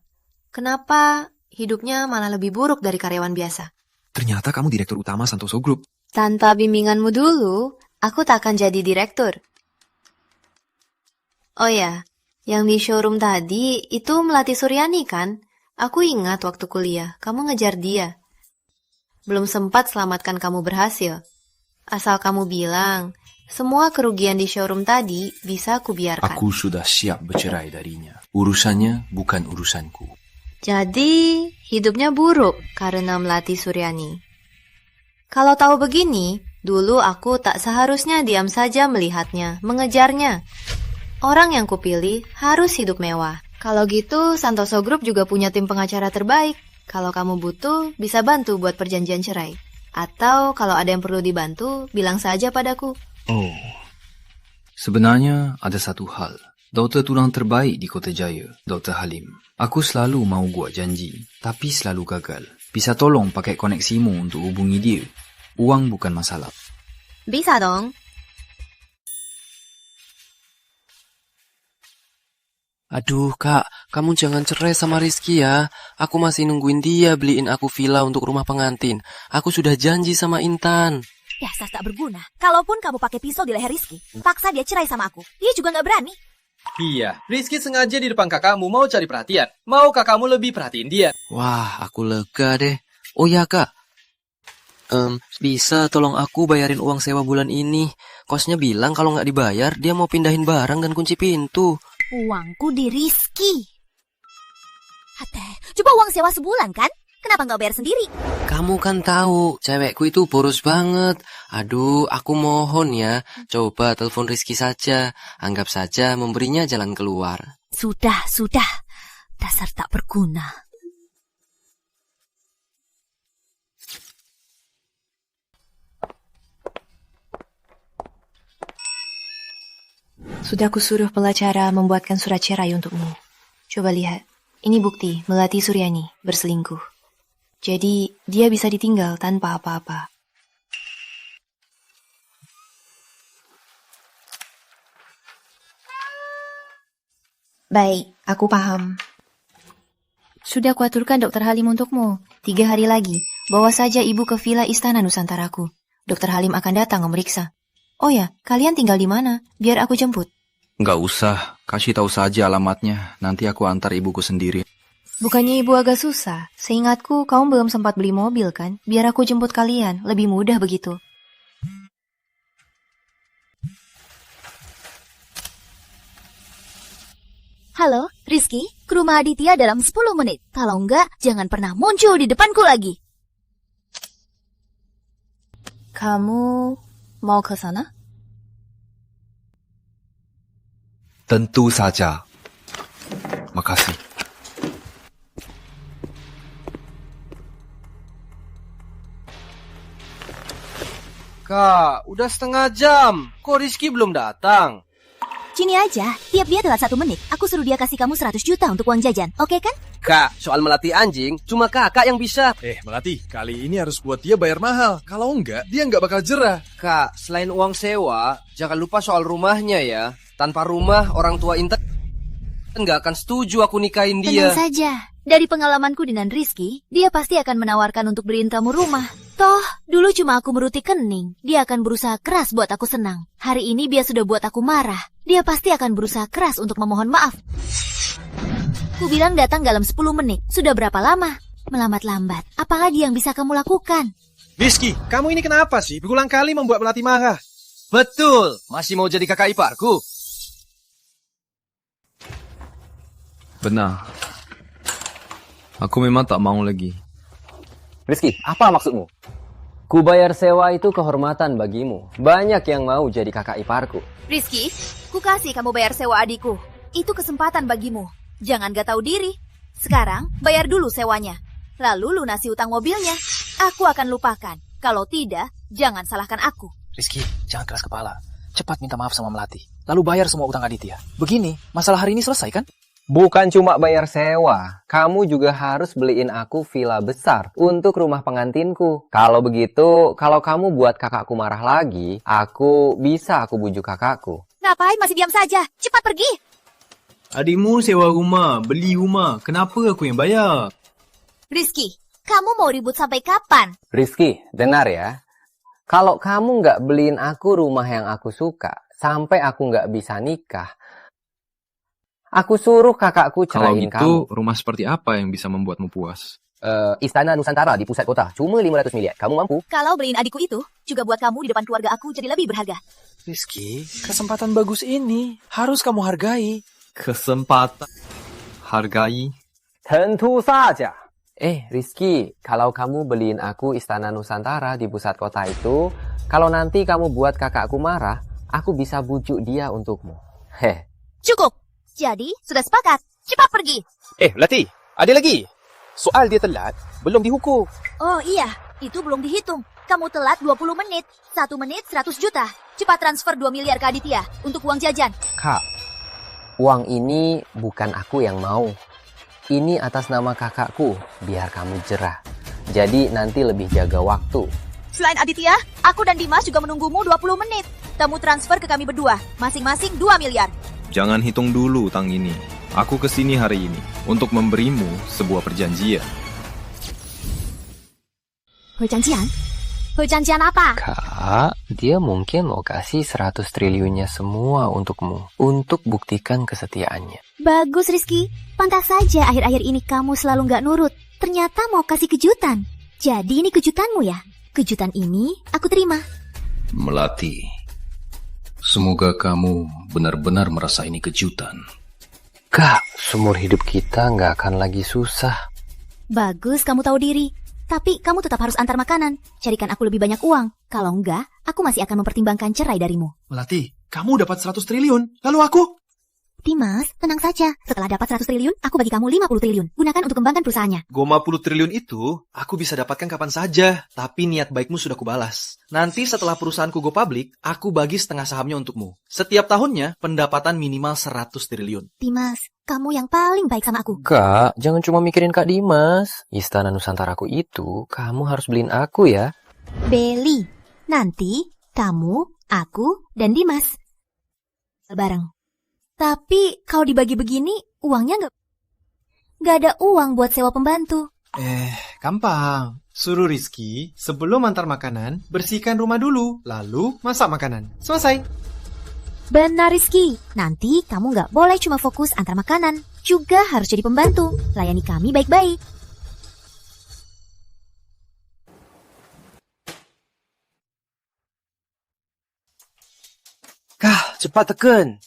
Kenapa hidupnya malah lebih buruk dari karyawan biasa? Ternyata kamu direktur utama Santoso Group. Tanpa bimbinganmu dulu, aku tak akan jadi direktur. Oh ya, yang di showroom tadi itu Melati Suryani kan? Aku ingat waktu kuliah, kamu ngejar dia. Belum sempat selamatkan kamu berhasil. Asal kamu bilang, semua kerugian di showroom tadi bisa aku biarkan. Aku sudah siap bercerai darinya. Urusannya bukan urusanku. Jadi, hidupnya buruk karena Melati Suryani. Kalau tahu begini, dulu aku tak seharusnya diam saja melihatnya, mengejarnya. Orang yang kupilih harus hidup mewah. Kalau gitu, Santoso Group juga punya tim pengacara terbaik. Kalau kamu butuh, bisa bantu buat perjanjian cerai. Atau kalau ada yang perlu dibantu, bilang saja padaku. Oh, sebenarnya ada satu hal. Dokter tulang terbaik di Kota Jaya, Dr. Halim. Aku selalu mau buat janji, tapi selalu gagal. Bisa tolong pakai koneksimu untuk hubungi dia? Uang bukan masalah. Bisa dong. Aduh kak, kamu jangan cerai sama Rizky ya. Aku masih nungguin dia beliin aku villa untuk rumah pengantin. Aku sudah janji sama Intan. Dasar tak berguna. Kalaupun kamu pakai pisau di leher Rizky, paksa dia cerai sama aku. Dia juga nggak berani. Iya, Rizky sengaja di depan kakakmu mau cari perhatian. Mau kakakmu lebih perhatiin dia. Wah, aku lega deh. Oh ya kak, bisa tolong aku bayarin uang sewa bulan ini. Kosnya bilang kalau nggak dibayar, dia mau pindahin barang dan kunci pintu. Uangku di Rizky. Hate, coba uang sewa sebulan kan? Kenapa nggak bayar sendiri? Kamu kan tahu, cewekku itu boros banget. Aduh, aku mohon ya, coba telepon Rizky saja. Anggap saja memberinya jalan keluar. Sudah. Dasar tak berguna. Sudah kusuruh pengacara membuatkan surat cerai untukmu. Coba lihat, ini bukti Melati Suryani berselingkuh. Jadi, dia bisa ditinggal tanpa apa-apa. Baik, aku paham. Sudah kuaturkan Dokter Halim untukmu. 3 hari lagi, bawa saja ibu ke Villa Istana Nusantaraku. Dokter Halim akan datang memeriksa. Oh ya, kalian tinggal di mana? Biar aku jemput. Nggak usah, kasih tahu saja alamatnya. Nanti aku antar ibuku sendiri. Bukannya ibu agak susah? Seingatku, kamu belum sempat beli mobil kan? Biar aku jemput kalian, lebih mudah begitu. Halo, Rizky, ke rumah Aditya dalam 10 menit. Kalau enggak, jangan pernah muncul di depanku lagi. Kamu mau ke sana? Tentu saja. Makasih. Kak, udah setengah jam. Kok Rizky belum datang? Sini aja, tiap dia telat 1 menit, aku suruh dia kasih kamu 100 juta untuk uang jajan, oke kan? Kak, soal melatih anjing, cuma kakak yang bisa. Melati, kali ini harus buat dia bayar mahal. Kalau enggak, dia enggak bakal jerah. Kak, selain uang sewa, jangan lupa soal rumahnya ya. Tanpa rumah, orang tua Intan nggak akan setuju aku nikahin dia. Tenang saja, dari pengalamanku dengan Rizky, dia pasti akan menawarkan untuk beliin kamu rumah. Toh, dulu cuma aku meruti kening, dia akan berusaha keras buat aku senang. Hari ini dia sudah buat aku marah, dia pasti akan berusaha keras untuk memohon maaf. Ku bilang datang dalam 10 menit, sudah berapa lama? Melambat-lambat, apalagi yang bisa kamu lakukan? Rizky, kamu ini kenapa sih? Berulang kali membuat Melati marah. Betul, masih mau jadi kakak iparku. Benar. Aku memang tak mau lagi. Rizky, apa maksudmu? Ku bayar sewa itu kehormatan bagimu. Banyak yang mau jadi kakak iparku. Rizky, ku kasih kamu bayar sewa adikku. Itu kesempatan bagimu. Jangan gak tahu diri. Sekarang, bayar dulu sewanya. Lalu lunasi utang mobilnya. Aku akan lupakan. Kalau tidak, jangan salahkan aku. Rizky, jangan keras kepala. Cepat minta maaf sama Melati. Lalu bayar semua utang Aditya. Begini, masalah hari ini selesai kan? Bukan cuma bayar sewa, kamu juga harus beliin aku villa besar untuk rumah pengantinku. Kalau begitu, kalau kamu buat kakakku marah lagi, aku bujuk kakakku. Ngapain masih diam saja? Cepat pergi! Adikmu sewa rumah, beli rumah. Kenapa aku yang bayar? Rizky, kamu mau ribut sampai kapan? Rizky, dengar ya. Kalau kamu nggak beliin aku rumah yang aku suka, sampai aku nggak bisa nikah, aku suruh kakakku ceraiin kamu. Kalau gitu, rumah seperti apa yang bisa membuatmu puas? Istana Nusantara di pusat kota, cuma 500 miliar. Kamu mampu? Kalau beliin adikku itu, juga buat kamu di depan keluarga aku jadi lebih berharga. Rizky, kesempatan bagus ini harus kamu hargai. Kesempatan hargai? Tentu saja. Rizky, kalau kamu beliin aku Istana Nusantara di pusat kota itu, kalau nanti kamu buat kakakku marah, aku bisa bujuk dia untukmu. Cukup. Jadi, sudah sepakat. Cepat pergi. Melati, ada lagi. Soal dia telat, belum dihukum. Oh iya, itu belum dihitung. Kamu telat 20 menit. 1 menit 100 juta. Cepat transfer 2 miliar ke Aditya untuk uang jajan. Kak, uang ini bukan aku yang mau. Ini atas nama kakakku, biar kamu jerah. Jadi nanti lebih jaga waktu. Selain Aditya, aku dan Dimas juga menunggumu 20 menit. Kamu transfer ke kami berdua, masing-masing 2 miliar. Jangan hitung dulu utang ini. Aku kesini hari ini untuk memberimu sebuah perjanjian. Perjanjian? Perjanjian apa? Kak, dia mungkin mau kasih 100 triliunnya semua untukmu. Untuk buktikan kesetiaannya. Bagus, Rizky. Pantas saja akhir-akhir ini kamu selalu nggak nurut. Ternyata mau kasih kejutan. Jadi ini kejutanmu ya? Kejutan ini aku terima. Melati, semoga kamu benar-benar merasa ini kejutan. Kak, seumur hidup kita nggak akan lagi susah. Bagus, kamu tahu diri. Tapi kamu tetap harus antar makanan. Carikan aku lebih banyak uang. Kalau enggak, aku masih akan mempertimbangkan cerai darimu. Melati, kamu dapat 100 triliun. Lalu aku? Dimas, tenang saja. Setelah dapat 100 triliun, aku bagi kamu 50 triliun. Gunakan untuk kembangkan perusahaannya. 50 triliun itu aku bisa dapatkan kapan saja, tapi niat baikmu sudah kubalas. Nanti setelah perusahaanku go public, aku bagi setengah sahamnya untukmu. Setiap tahunnya pendapatan minimal 100 triliun. Dimas, kamu yang paling baik sama aku. Kak, jangan cuma mikirin Kak Dimas. Istana Nusantaraku itu, kamu harus beliin aku ya. Beli. Nanti, kamu, aku, dan Dimas bareng. Tapi kalau dibagi begini, uangnya nggak ada uang buat sewa pembantu. Gampang. Suruh Rizky sebelum antar makanan, bersihkan rumah dulu, lalu masak makanan. Selesai. Benar Rizky, nanti kamu nggak boleh cuma fokus antar makanan, juga harus jadi pembantu. Layani kami baik-baik. Kah, cepat tekan.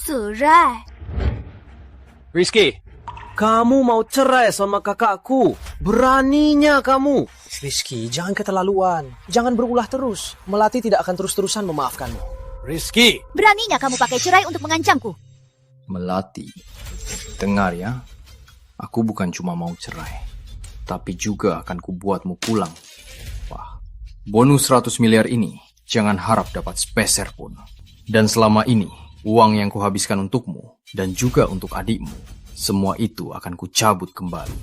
Surai. Rizky, kamu mau cerai sama kakakku? Beraninya kamu. Rizky, jangan keterlaluan. Jangan berulah terus. Melati tidak akan terus-terusan memaafkanmu. Rizky. Beraninya kamu pakai cerai untuk mengancamku? Melati, dengar ya. Aku bukan cuma mau cerai, tapi juga akan kubuatmu pulang. Wah, bonus 100 miliar ini jangan harap dapat sepeser pun. Dan selama ini, uang yang kuhabiskan untukmu dan juga untuk adikmu, semua itu akan kucabut kembali.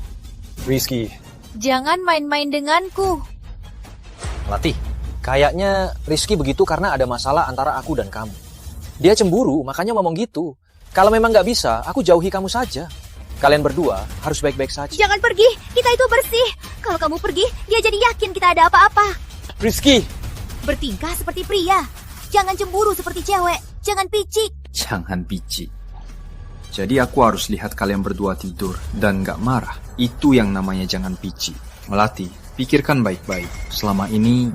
Rizky. Jangan main-main denganku. Melati, kayaknya Rizky begitu karena ada masalah antara aku dan kamu. Dia cemburu, makanya ngomong gitu. Kalau memang nggak bisa, aku jauhi kamu saja. Kalian berdua harus baik-baik saja. Jangan pergi, kita itu bersih. Kalau kamu pergi, dia jadi yakin kita ada apa-apa. Rizky. Bertingkah seperti pria. Jangan cemburu seperti cewek. Jangan picik. Jangan picik. Jadi aku harus lihat kalian berdua tidur dan gak marah. Itu yang namanya jangan picik. Melati, pikirkan baik-baik. Selama ini,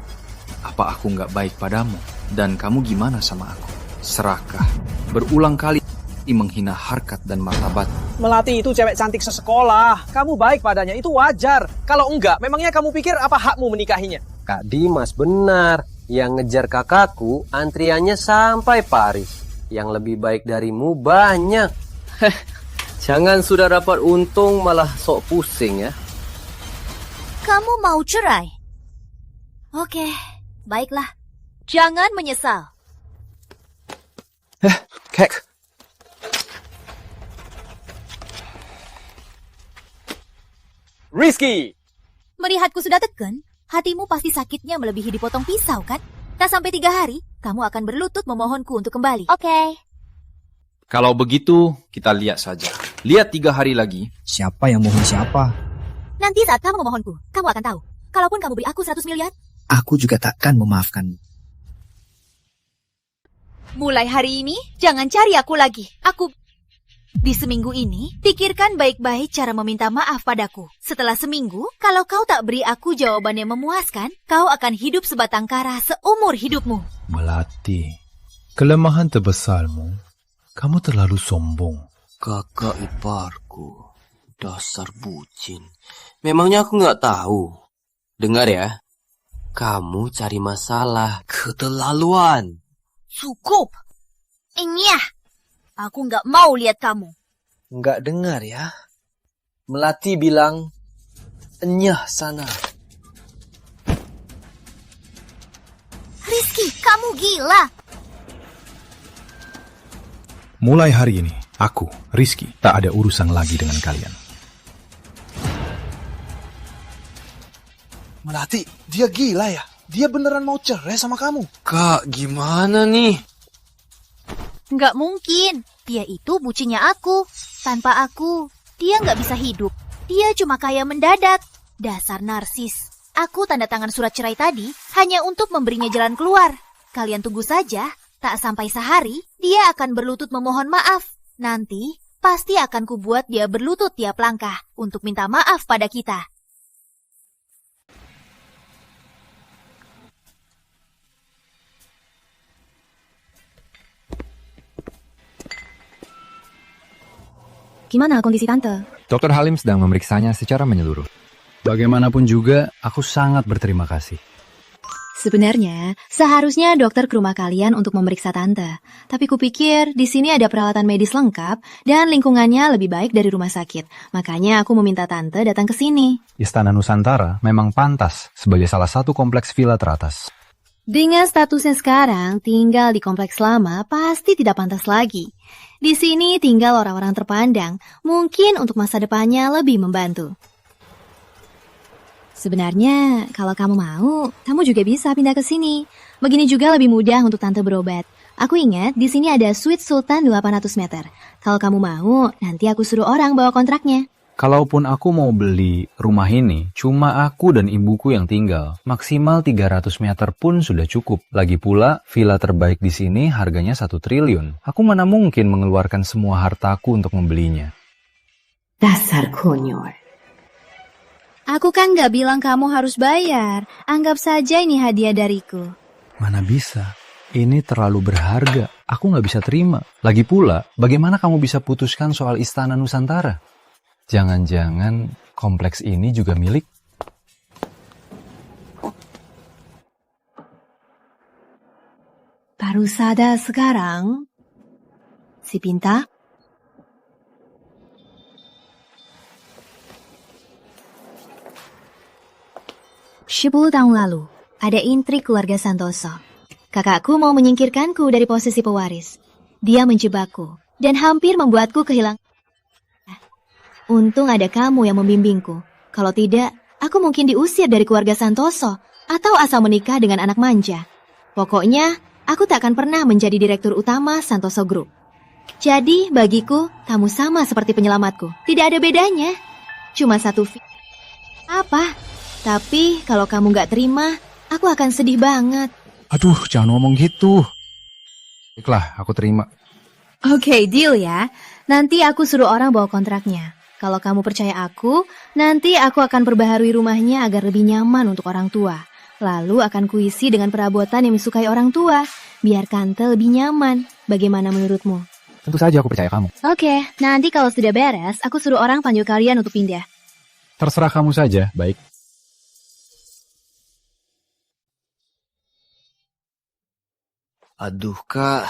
apa aku gak baik padamu? Dan kamu gimana sama aku? Serakah. Berulang kali menghina harkat dan martabat. Melati itu cewek cantik sesekolah. Kamu baik padanya, itu wajar. Kalau enggak, memangnya kamu pikir apa hakmu menikahinya? Kak Dimas benar. Yang ngejar kakakku, antriannya sampai Paris. Yang lebih baik darimu banyak. Jangan sudah dapat untung malah sok pusing ya. Kamu mau cerai? Oke, baiklah. Jangan menyesal. Kek. Rizky. Melihatku sudah tekan, hatimu pasti sakitnya melebihi dipotong pisau, kan? Tak sampai 3 hari, kamu akan berlutut memohonku untuk kembali. Oke. Kalau begitu, kita lihat saja. Lihat 3 hari lagi. Siapa yang mohon siapa? Nanti saat kamu memohonku, kamu akan tahu. Kalaupun kamu beri aku 100 miliar, aku juga takkan memaafkanmu. Mulai hari ini, jangan cari aku lagi. Di seminggu ini, pikirkan baik-baik cara meminta maaf padaku. Setelah seminggu, kalau kau tak beri aku jawaban yang memuaskan, kau akan hidup sebatang kara seumur hidupmu. Melati, kelemahan terbesarmu, kamu terlalu sombong. Kakak iparku, dasar bucin. Memangnya aku nggak tahu. Dengar ya, kamu cari masalah, keterlaluan. Cukup. Inyah. Aku nggak mau lihat kamu. Nggak dengar ya. Melati bilang, enyah sana. Rizky, kamu gila. Mulai hari ini, aku, Rizky, tak ada urusan lagi dengan kalian. Melati, dia gila ya? Dia beneran mau cerai sama kamu? Kak, gimana nih? Nggak mungkin. Dia itu bucinnya aku. Tanpa aku, dia nggak bisa hidup. Dia cuma kaya mendadak. Dasar narsis. Aku tanda tangan surat cerai tadi hanya untuk memberinya jalan keluar. Kalian tunggu saja. Tak sampai sehari, dia akan berlutut memohon maaf. Nanti, pasti akan kubuat dia berlutut tiap langkah untuk minta maaf pada kita. Gimana kondisi tante? Dr. Halim sedang memeriksanya secara menyeluruh. Bagaimanapun juga, aku sangat berterima kasih. Sebenarnya, seharusnya dokter ke rumah kalian untuk memeriksa tante. Tapi kupikir di sini ada peralatan medis lengkap dan lingkungannya lebih baik dari rumah sakit. Makanya aku meminta tante datang ke sini. Istana Nusantara memang pantas sebagai salah satu kompleks villa teratas. Dengan statusnya sekarang, tinggal di kompleks lama pasti tidak pantas lagi. Di sini tinggal orang-orang terpandang, mungkin untuk masa depannya lebih membantu. Sebenarnya, kalau kamu mau, kamu juga bisa pindah ke sini. Begini juga lebih mudah untuk tante berobat. Aku ingat di sini ada suite Sultan 800 meter. Kalau kamu mau, nanti aku suruh orang bawa kontraknya. Kalaupun aku mau beli rumah ini, cuma aku dan ibuku yang tinggal. Maksimal 300 meter pun sudah cukup. Lagi pula, villa terbaik di sini harganya 1 triliun. Aku mana mungkin mengeluarkan semua hartaku untuk membelinya. Dasar konyol. Aku kan gak bilang kamu harus bayar. Anggap saja ini hadiah dariku. Mana bisa? Ini terlalu berharga. Aku gak bisa terima. Lagi pula, bagaimana kamu bisa putuskan soal Istana Nusantara? Jangan-jangan kompleks ini juga milik? Baru sadar sekarang, si Pinta? Sepuluh tahun lalu, ada intrik keluarga Santoso. Kakakku mau menyingkirkanku dari posisi pewaris. Dia menjebakku dan hampir membuatku kehilangan. Untung ada kamu yang membimbingku. Kalau tidak, aku mungkin diusir dari keluarga Santoso atau asal menikah dengan anak manja. Pokoknya, aku tak akan pernah menjadi direktur utama Santoso Group. Jadi, bagiku, kamu sama seperti penyelamatku. Tidak ada bedanya. Cuma satu apa? Tapi, kalau kamu gak terima, aku akan sedih banget. Aduh, jangan ngomong gitu. Baiklah, aku terima. Oke, deal ya. Nanti aku suruh orang bawa kontraknya. Kalau kamu percaya aku, nanti aku akan perbaharui rumahnya agar lebih nyaman untuk orang tua. Lalu akan kuisi dengan perabotan yang disukai orang tua. Biar tante lebih nyaman. Bagaimana menurutmu? Tentu saja aku percaya kamu. Oke, nanti kalau sudah beres, aku suruh orang panggil kalian untuk pindah. Terserah kamu saja, baik. Aduh kak,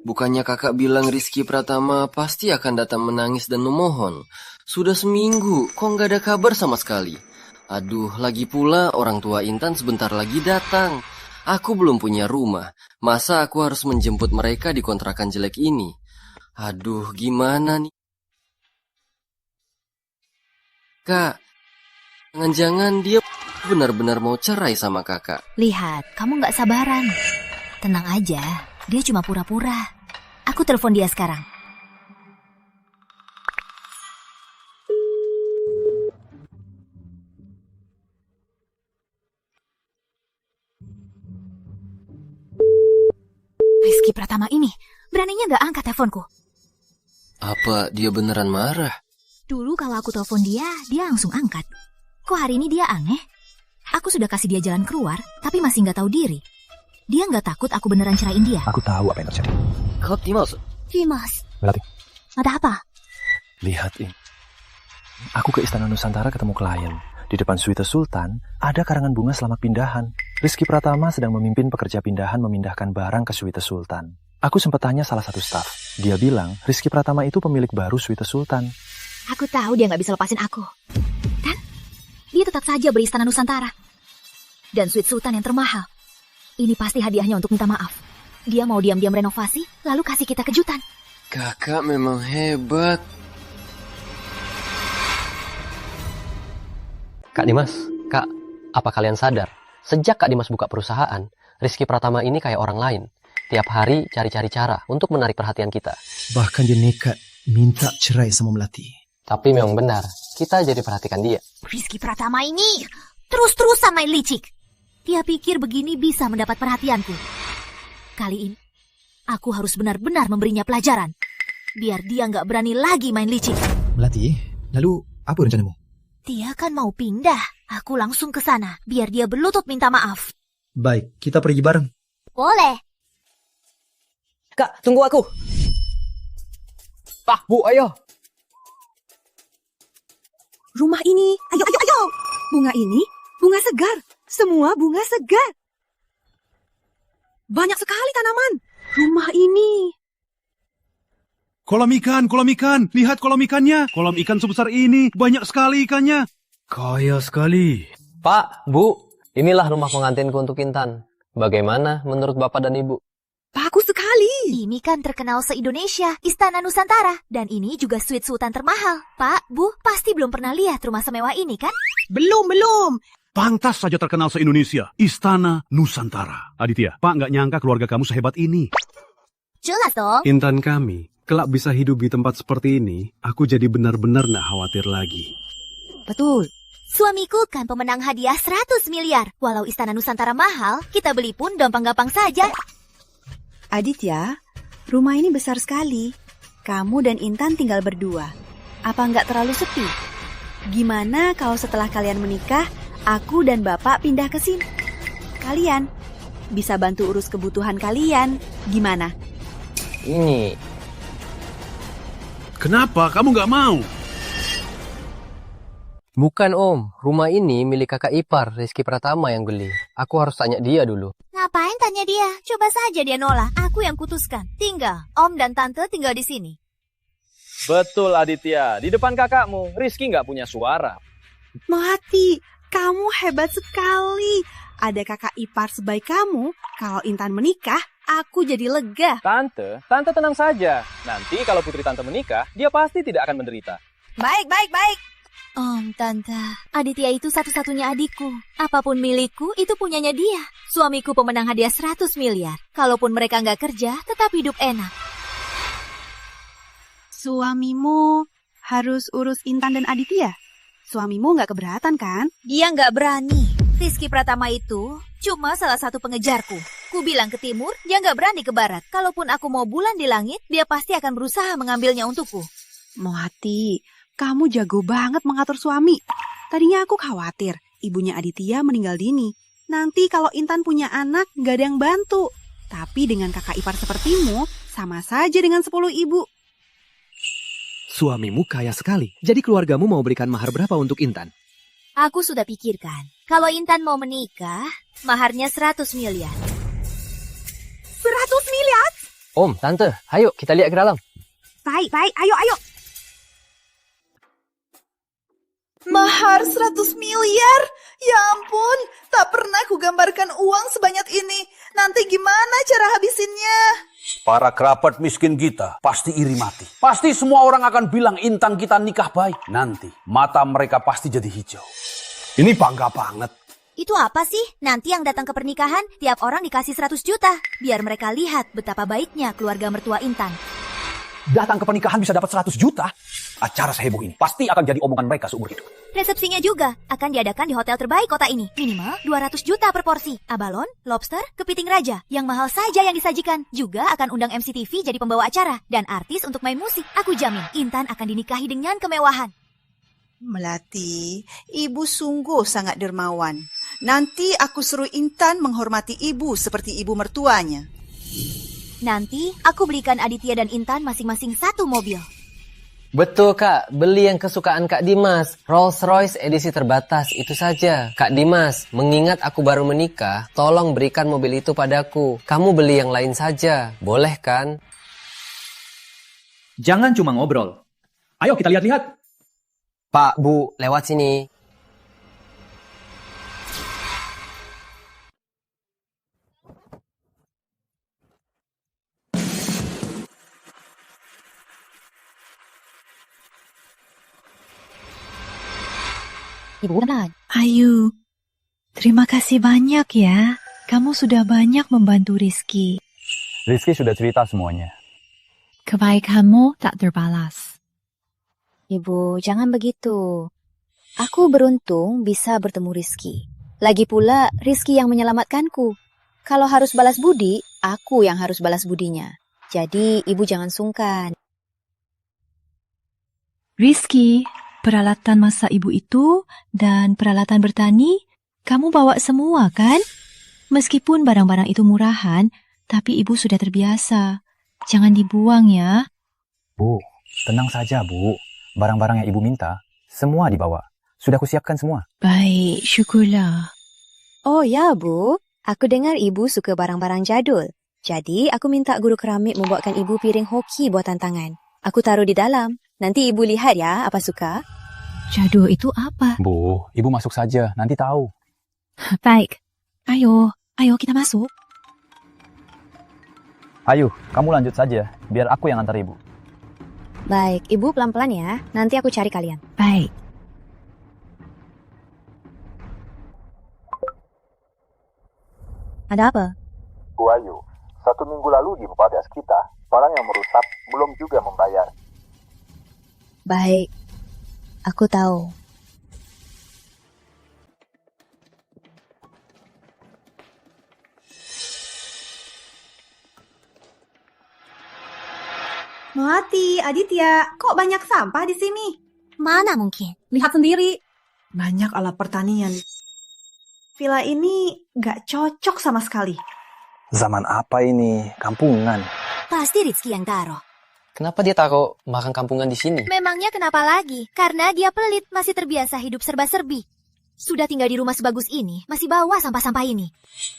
bukannya kakak bilang Rizky Pratama pasti akan datang menangis dan memohon. Sudah seminggu, kok nggak ada kabar sama sekali. Aduh, lagi pula orang tua Intan sebentar lagi datang. Aku belum punya rumah, masa aku harus menjemput mereka di kontrakan jelek ini? Aduh, gimana nih? Kak, jangan-jangan dia benar-benar mau cerai sama kakak. Lihat, kamu nggak sabaran. Tenang aja, dia cuma pura-pura. Aku telepon dia sekarang. Rizky Pratama ini, beraninya nggak angkat teleponku. Apa dia beneran marah? Dulu kalau aku telepon dia langsung angkat. Kok hari ini dia aneh? Aku sudah kasih dia jalan keluar, tapi masih nggak tahu diri. Dia nggak takut aku beneran ceraiin dia. Aku tahu apa yang terjadi. Kau Dimas? Dimas, Melati, ada apa? lihat ini. Aku ke Istana Nusantara ketemu klien. Di depan suite Sultan, ada karangan bunga selamat pindahan. Rizky Pratama sedang memimpin pekerja pindahan memindahkan barang ke suite Sultan. Aku sempat tanya salah satu staf. Dia bilang, Rizky Pratama itu pemilik baru suite Sultan. Aku tahu dia nggak bisa lepasin aku. Dan dia tetap saja beli Istana Nusantara. Dan suite Sultan yang termahal. Ini pasti hadiahnya untuk minta maaf. Dia mau diam-diam renovasi, lalu kasih kita kejutan. Kakak memang hebat. Kak Dimas, Kak, apa kalian sadar? Sejak Kak Dimas buka perusahaan, Rizky Pratama ini kayak orang lain. Tiap hari cari-cari cara untuk menarik perhatian kita. Bahkan dia nekat minta cerai sama Melati. Tapi memang benar, kita jadi perhatikan dia. Rizky Pratama ini terus-terusan main licik. Dia pikir begini bisa mendapat perhatianku. Kali ini, aku harus benar-benar memberinya pelajaran. Biar dia nggak berani lagi main licik. Melati, lalu apa rencanamu? Dia kan mau pindah. Aku langsung ke sana, biar dia berlutut minta maaf. Baik, kita pergi bareng. Boleh. Kak, tunggu aku. Pak, Bu, ayo. Rumah ini, ayo. Bunga ini, bunga segar. Semua bunga segar. banyak sekali tanaman. Rumah ini. Kolam ikan. Lihat kolam ikannya. Kolam ikan sebesar ini. Banyak sekali ikannya. Kaya sekali. Pak, Bu, inilah rumah pengantinku untuk Intan. Bagaimana menurut Bapak dan Ibu? Bagus sekali. Ini kan terkenal se-Indonesia, Istana Nusantara. Dan ini juga suite sultan termahal. Pak, Bu, pasti belum pernah lihat rumah semewah ini kan? Belum. Pantas saja terkenal se-Indonesia. Istana Nusantara. Aditya, Pak nggak nyangka keluarga kamu sehebat ini. Jelas dong. Intan kami, kelak bisa hidup di tempat seperti ini, aku jadi benar-benar nggak khawatir lagi. Betul. Suamiku kan pemenang hadiah 100 miliar. Walau Istana Nusantara mahal, kita beli pun gampang-gampang saja. Aditya, rumah ini besar sekali. Kamu dan Intan tinggal berdua. Apa nggak terlalu sepi? Gimana kalau setelah kalian menikah, aku dan Bapak pindah ke sini? Kalian bisa bantu urus kebutuhan kalian. Gimana? Ini. Kenapa kamu nggak mau? Bukan Om, rumah ini milik kakak ipar Rizky Pratama yang beli. Aku harus tanya dia dulu. Ngapain tanya dia? Coba saja dia nolak. Aku yang putuskan. Tinggal, Om dan Tante tinggal di sini. Betul Aditya, di depan kakakmu, Rizky nggak punya suara. Melati, kamu hebat sekali. Ada kakak ipar sebaik kamu. Kalau Intan menikah, aku jadi lega. Tante tenang saja. Nanti kalau putri Tante menikah, dia pasti tidak akan menderita. Baik. Om, Tante, Aditya itu satu-satunya adikku. Apapun milikku, itu punyanya dia. Suamiku pemenang hadiah 100 miliar. Kalaupun mereka nggak kerja, tetap hidup enak. Suamimu harus urus Intan dan Aditya? Suamimu nggak keberatan kan? Dia nggak berani. Rizky Pratama itu cuma salah satu pengejarku. Ku bilang ke timur, dia nggak berani ke barat. Kalaupun aku mau bulan di langit, dia pasti akan berusaha mengambilnya untukku. Melati, kamu jago banget mengatur suami. Tadinya aku khawatir ibunya Aditya meninggal dini. Nanti kalau Intan punya anak, nggak ada yang bantu. Tapi dengan kakak ipar sepertimu, sama saja dengan 10 ibu. Suamimu kaya sekali. Jadi keluargamu mau berikan mahar berapa untuk Intan? Aku sudah pikirkan. Kalau Intan mau menikah, maharnya 100 miliar. 100 miliar? Om, Tante, ayo kita lihat ke dalam. Baik, ayo. Mahar 100 miliar? Ya ampun, tak pernah kugambarkan uang sebanyak ini. Nanti gimana cara habisinnya? Para kerabat miskin kita pasti iri mati. Pasti semua orang akan bilang Intan kita nikah baik. Nanti mata mereka pasti jadi hijau. Ini bangga banget. Itu apa sih? Nanti yang datang ke pernikahan, tiap orang dikasih 100 juta. Biar mereka lihat betapa baiknya keluarga mertua Intan. Datang ke pernikahan bisa dapat 100 juta? Acara seheboh ini pasti akan jadi omongan mereka seumur hidup. Resepsinya juga akan diadakan di hotel terbaik kota ini. Minimal 200 juta per porsi. Abalon, lobster, kepiting raja. Yang mahal saja yang disajikan. Juga akan undang MCTV jadi pembawa acara. Dan artis untuk main musik. Aku jamin Intan akan dinikahi dengan kemewahan. Melati, ibu sungguh sangat dermawan. Nanti aku suruh Intan menghormati ibu seperti ibu mertuanya. Nanti aku belikan Aditya dan Intan masing-masing satu mobil. Betul Kak, beli yang kesukaan Kak Dimas, Rolls Royce edisi terbatas, itu saja. Kak Dimas, mengingat aku baru menikah, tolong berikan mobil itu padaku. Kamu beli yang lain saja, boleh kan? Jangan cuma ngobrol. Ayo kita lihat-lihat. Pak, Bu, lewat sini. Ibu Nan. Ayu, terima kasih banyak ya. Kamu sudah banyak membantu Rizky. Rizky sudah cerita semuanya. Kebaikanmu tak terbalas. Ibu, jangan begitu. Aku beruntung bisa bertemu Rizky. Lagi pula, Rizky yang menyelamatkanku. Kalau harus balas budi, aku yang harus balas budinya. Jadi, ibu jangan sungkan. Rizky, peralatan masak ibu itu dan peralatan bertani, kamu bawa semua kan? Meskipun barang-barang itu murahan, tapi ibu sudah terbiasa. Jangan dibuang ya. Bu, tenang saja Bu. Barang-barang yang ibu minta, semua dibawa. Sudah kusiapkan semua. Baik, syukurlah. Oh ya, Bu. Aku dengar ibu suka barang-barang jadul. Jadi, aku minta guru keramik membuatkan ibu piring hoki buatan tangan. Aku taruh di dalam. Nanti ibu lihat ya apa suka. Jadul itu apa? Bu, ibu masuk saja, nanti tahu. Baik. Ayo kita masuk. Ayo, kamu lanjut saja, biar aku yang antar ibu. Baik, ibu pelan-pelan ya. Nanti aku cari kalian. Baik. Ada apa? Bu Ayu, 1 minggu lalu di Badas kita, barang yang merusak belum juga membayar. Baik, aku tahu. Melati, Aditya, kok banyak sampah di sini? Mana mungkin? Lihat sendiri. Banyak alat pertanian. Villa ini gak cocok sama sekali. Zaman apa ini? Kampungan. Pasti Rizky yang taruh. Kenapa dia taruh barang kampungan di sini? Memangnya kenapa lagi? Karena dia pelit, masih terbiasa hidup serba-serbi. Sudah tinggal di rumah sebagus ini, masih bawa sampah-sampah ini.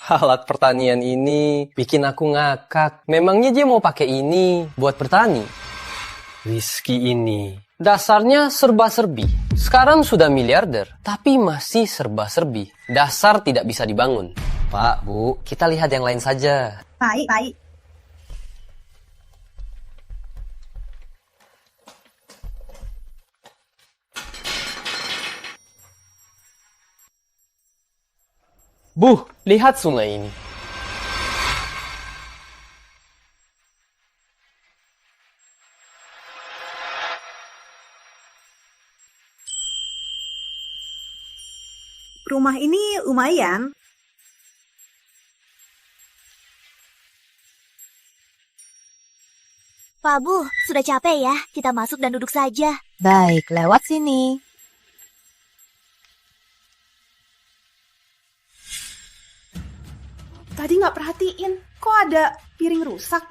Alat pertanian ini bikin aku ngakak. Memangnya dia mau pakai ini buat bertani? Rizky ini dasarnya serba-serbi. Sekarang sudah miliarder, tapi masih serba-serbi. Dasar tidak bisa dibangun. Pak, Bu, kita lihat yang lain saja. Baik. Bu, lihat sungai ini. Rumah ini lumayan. Pak Bu, sudah capek ya? Kita masuk dan duduk saja. Baik, lewat sini. Tadi nggak perhatiin, kok ada piring rusak?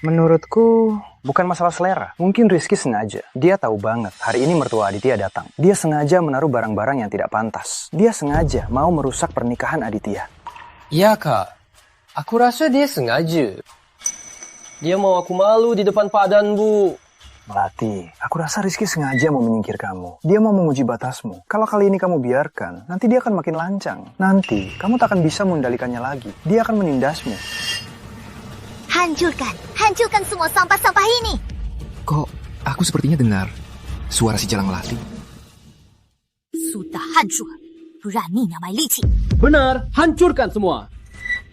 Menurutku, bukan masalah selera. Mungkin Rizky sengaja. Dia tahu banget hari ini mertua Aditya datang. Dia sengaja menaruh barang-barang yang tidak pantas. Dia sengaja mau merusak pernikahan Aditya. Iya, Kak. Aku rasa dia sengaja. Dia mau aku malu di depan Pak Dan, Bu. Melati, aku rasa Rizky sengaja mau menyingkir kamu. Dia mau menguji batasmu. Kalau kali ini kamu biarkan, nanti dia akan makin lancang. Nanti, kamu tak akan bisa mengendalikannya lagi. Dia akan menindasmu. Hancurkan semua sampah-sampah ini. Kok aku sepertinya dengar suara si Jalang Melati? Sudah hancur. Beraninya main licik. Benar, hancurkan semua.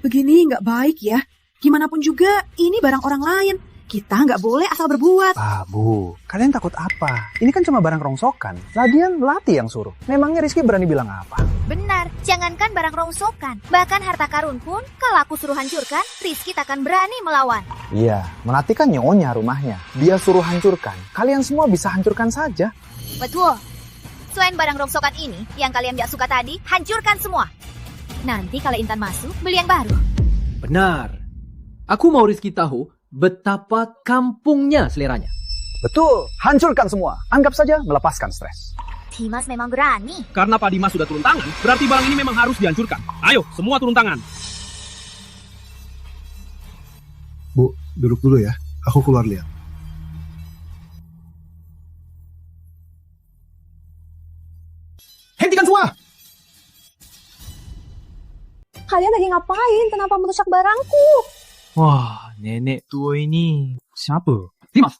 Begini nggak baik ya. Gimana pun juga, ini barang orang lain. Kita nggak boleh asal berbuat. Bu, kalian takut apa? Ini kan cuma barang rongsokan. Lagian Melati yang suruh. Memangnya Rizky berani bilang apa? Benar, jangankan barang rongsokan. Bahkan harta karun pun, kalau aku suruh hancurkan, Rizky takkan berani melawan. Iya, Melati kan nyonya rumahnya. Dia suruh hancurkan. Kalian semua bisa hancurkan saja. Betul. Selain barang rongsokan ini, yang kalian gak suka tadi, hancurkan semua. Nanti kalau Intan masuk, beli yang baru. Benar. Aku mau Rizky tahu betapa kampungnya seleranya. Betul, hancurkan semua. Anggap saja melepaskan stres. Dimas memang berani. Karena Pak Dimas sudah turun tangan, berarti barang ini memang harus dihancurkan. Ayo, semua turun tangan. Bu, duduk dulu ya. Aku keluar lihat. Hentikan semua! Kalian lagi ngapain? Kenapa merusak barangku? Wah, nenek tua ini siapa? Dimas,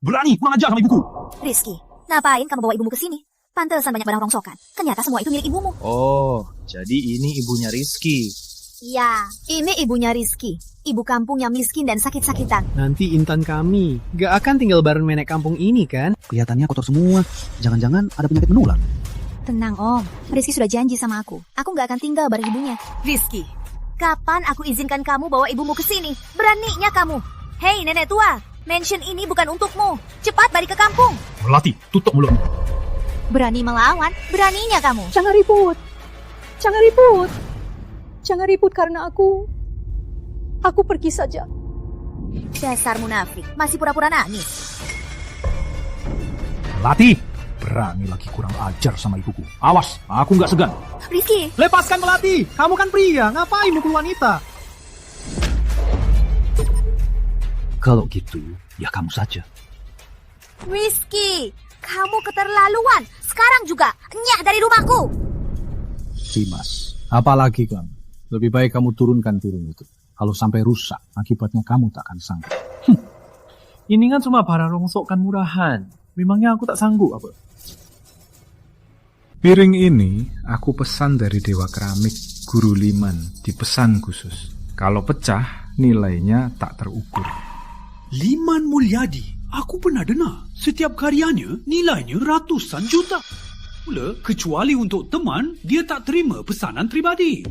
berani kurang ajar sama ibuku. Rizky, ngapain kamu bawa ibumu ke sini? Pantesan banyak barang rongsokan. Ternyata semua itu milik ibumu. Oh, jadi ini ibunya Rizky. Iya, ini ibunya Rizky. Ibu kampung yang miskin dan sakit-sakitan. Nanti Intan kami gak akan tinggal bareng nenek kampung ini kan? Kelihatannya kotor semua. Jangan-jangan ada penyakit menular. Tenang Om, Rizky sudah janji sama aku. Aku gak akan tinggal bareng ibunya. Rizky, kapan aku izinkan kamu bawa ibumu ke sini? Beraninya kamu. Hei nenek tua, mansion ini bukan untukmu. Cepat balik ke kampung. Melati, tutup mulutmu. Berani melawan, beraninya kamu. Jangan ribut. Jangan ribut. Jangan ribut karena aku pergi saja. Dasar munafik, masih pura-pura nangis. Melati, Berani lagi kurang ajar sama ibuku. Awas, aku nggak segan. Rizky! Lepaskan Melati! Kamu kan pria, ngapain mukul wanita? Kalau gitu, ya kamu saja. Rizky! Kamu keterlaluan. Sekarang juga, nyah dari rumahku. Dimas, apalagi kamu? Lebih baik kamu turunkan piring itu. Kalau sampai rusak, akibatnya kamu tak akan sanggup. Ini kan cuma barang rongsokan murahan. Memangnya aku tak sanggup apa? Piring ini aku pesan dari Dewa Keramik Guru Liman, dipesan khusus. Kalau pecah, nilainya tak terukur. Liman Mulyadi, aku pernah dengar. Setiap karyanya nilainya ratusan juta. Pula, kecuali untuk teman, dia tak terima pesanan pribadi.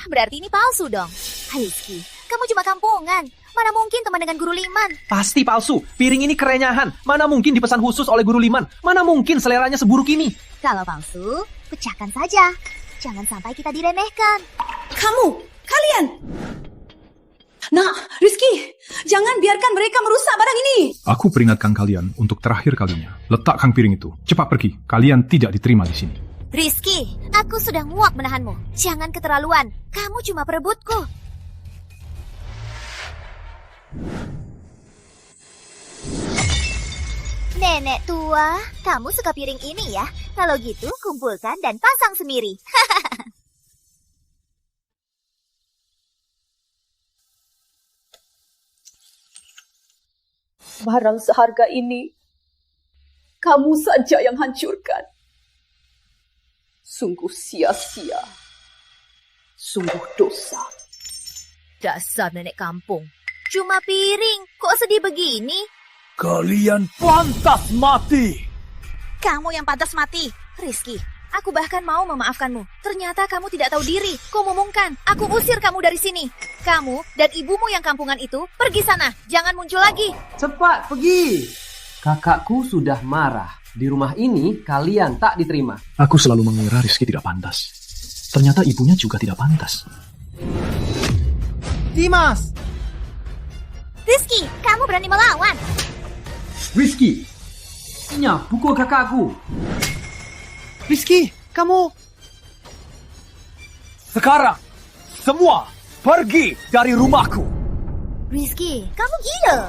Berarti ini palsu dong. Rizky, kamu cuma kampungan. Mana mungkin teman dengan Guru Liman? Pasti palsu. Piring ini kerenyahan. Mana mungkin dipesan khusus oleh Guru Liman? Mana mungkin seleranya seburuk ini? Kalau palsu, pecahkan saja. Jangan sampai kita diremehkan. Kalian! Nah, Rizky, jangan biarkan mereka merusak barang ini. Aku peringatkan kalian untuk terakhir kalinya. Letakkan piring itu. Cepat pergi. Kalian tidak diterima di sini. Rizky, aku sudah muak menahanmu. Jangan keterlaluan. Kamu cuma perebutku. Nenek tua, kamu suka piring ini ya? Kalau gitu, kumpulkan dan pasang semiri. Barang seharga ini, kamu saja yang hancurkan. Sungguh sia-sia. Sungguh dosa. Dasar nenek kampung. Cuma piring, kok sedih begini? Kalian pantas mati. Kamu yang pantas mati. Rizky, aku bahkan mau memaafkanmu. Ternyata kamu tidak tahu diri. Kau ngomongkan, aku usir kamu dari sini. Kamu dan ibumu yang kampungan itu, pergi sana. Jangan muncul lagi. Cepat, pergi. Kakakku sudah marah. Di rumah ini, kalian tak diterima. Aku selalu mengira Rizky tidak pantas. Ternyata ibunya juga tidak pantas. Dimas! Rizky, kamu berani melawan. Rizky! Nya, pukul kakakku. Rizky, kamu... Sekarang, semua pergi dari rumahku. Rizky, kamu gila.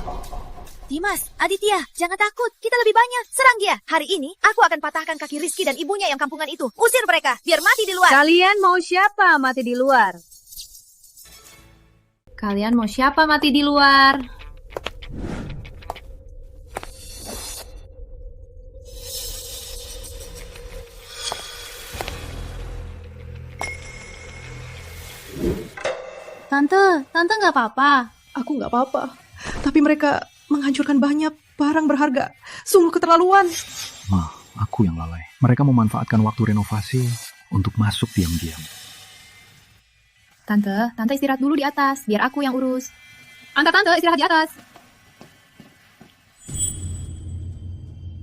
Dimas, Aditya, jangan takut. Kita lebih banyak. Serang dia. Hari ini, aku akan patahkan kaki Rizky dan ibunya yang kampungan itu. Usir mereka, biar mati di luar. Kalian mau siapa mati di luar? Kalian mau siapa mati di luar? Tante nggak apa-apa. Aku nggak apa-apa. Tapi mereka menghancurkan banyak barang berharga. Sungguh keterlaluan. Ma, aku yang lalai. Mereka memanfaatkan waktu renovasi untuk masuk diam-diam. Tante istirahat dulu di atas, biar aku yang urus. Tante istirahat di atas.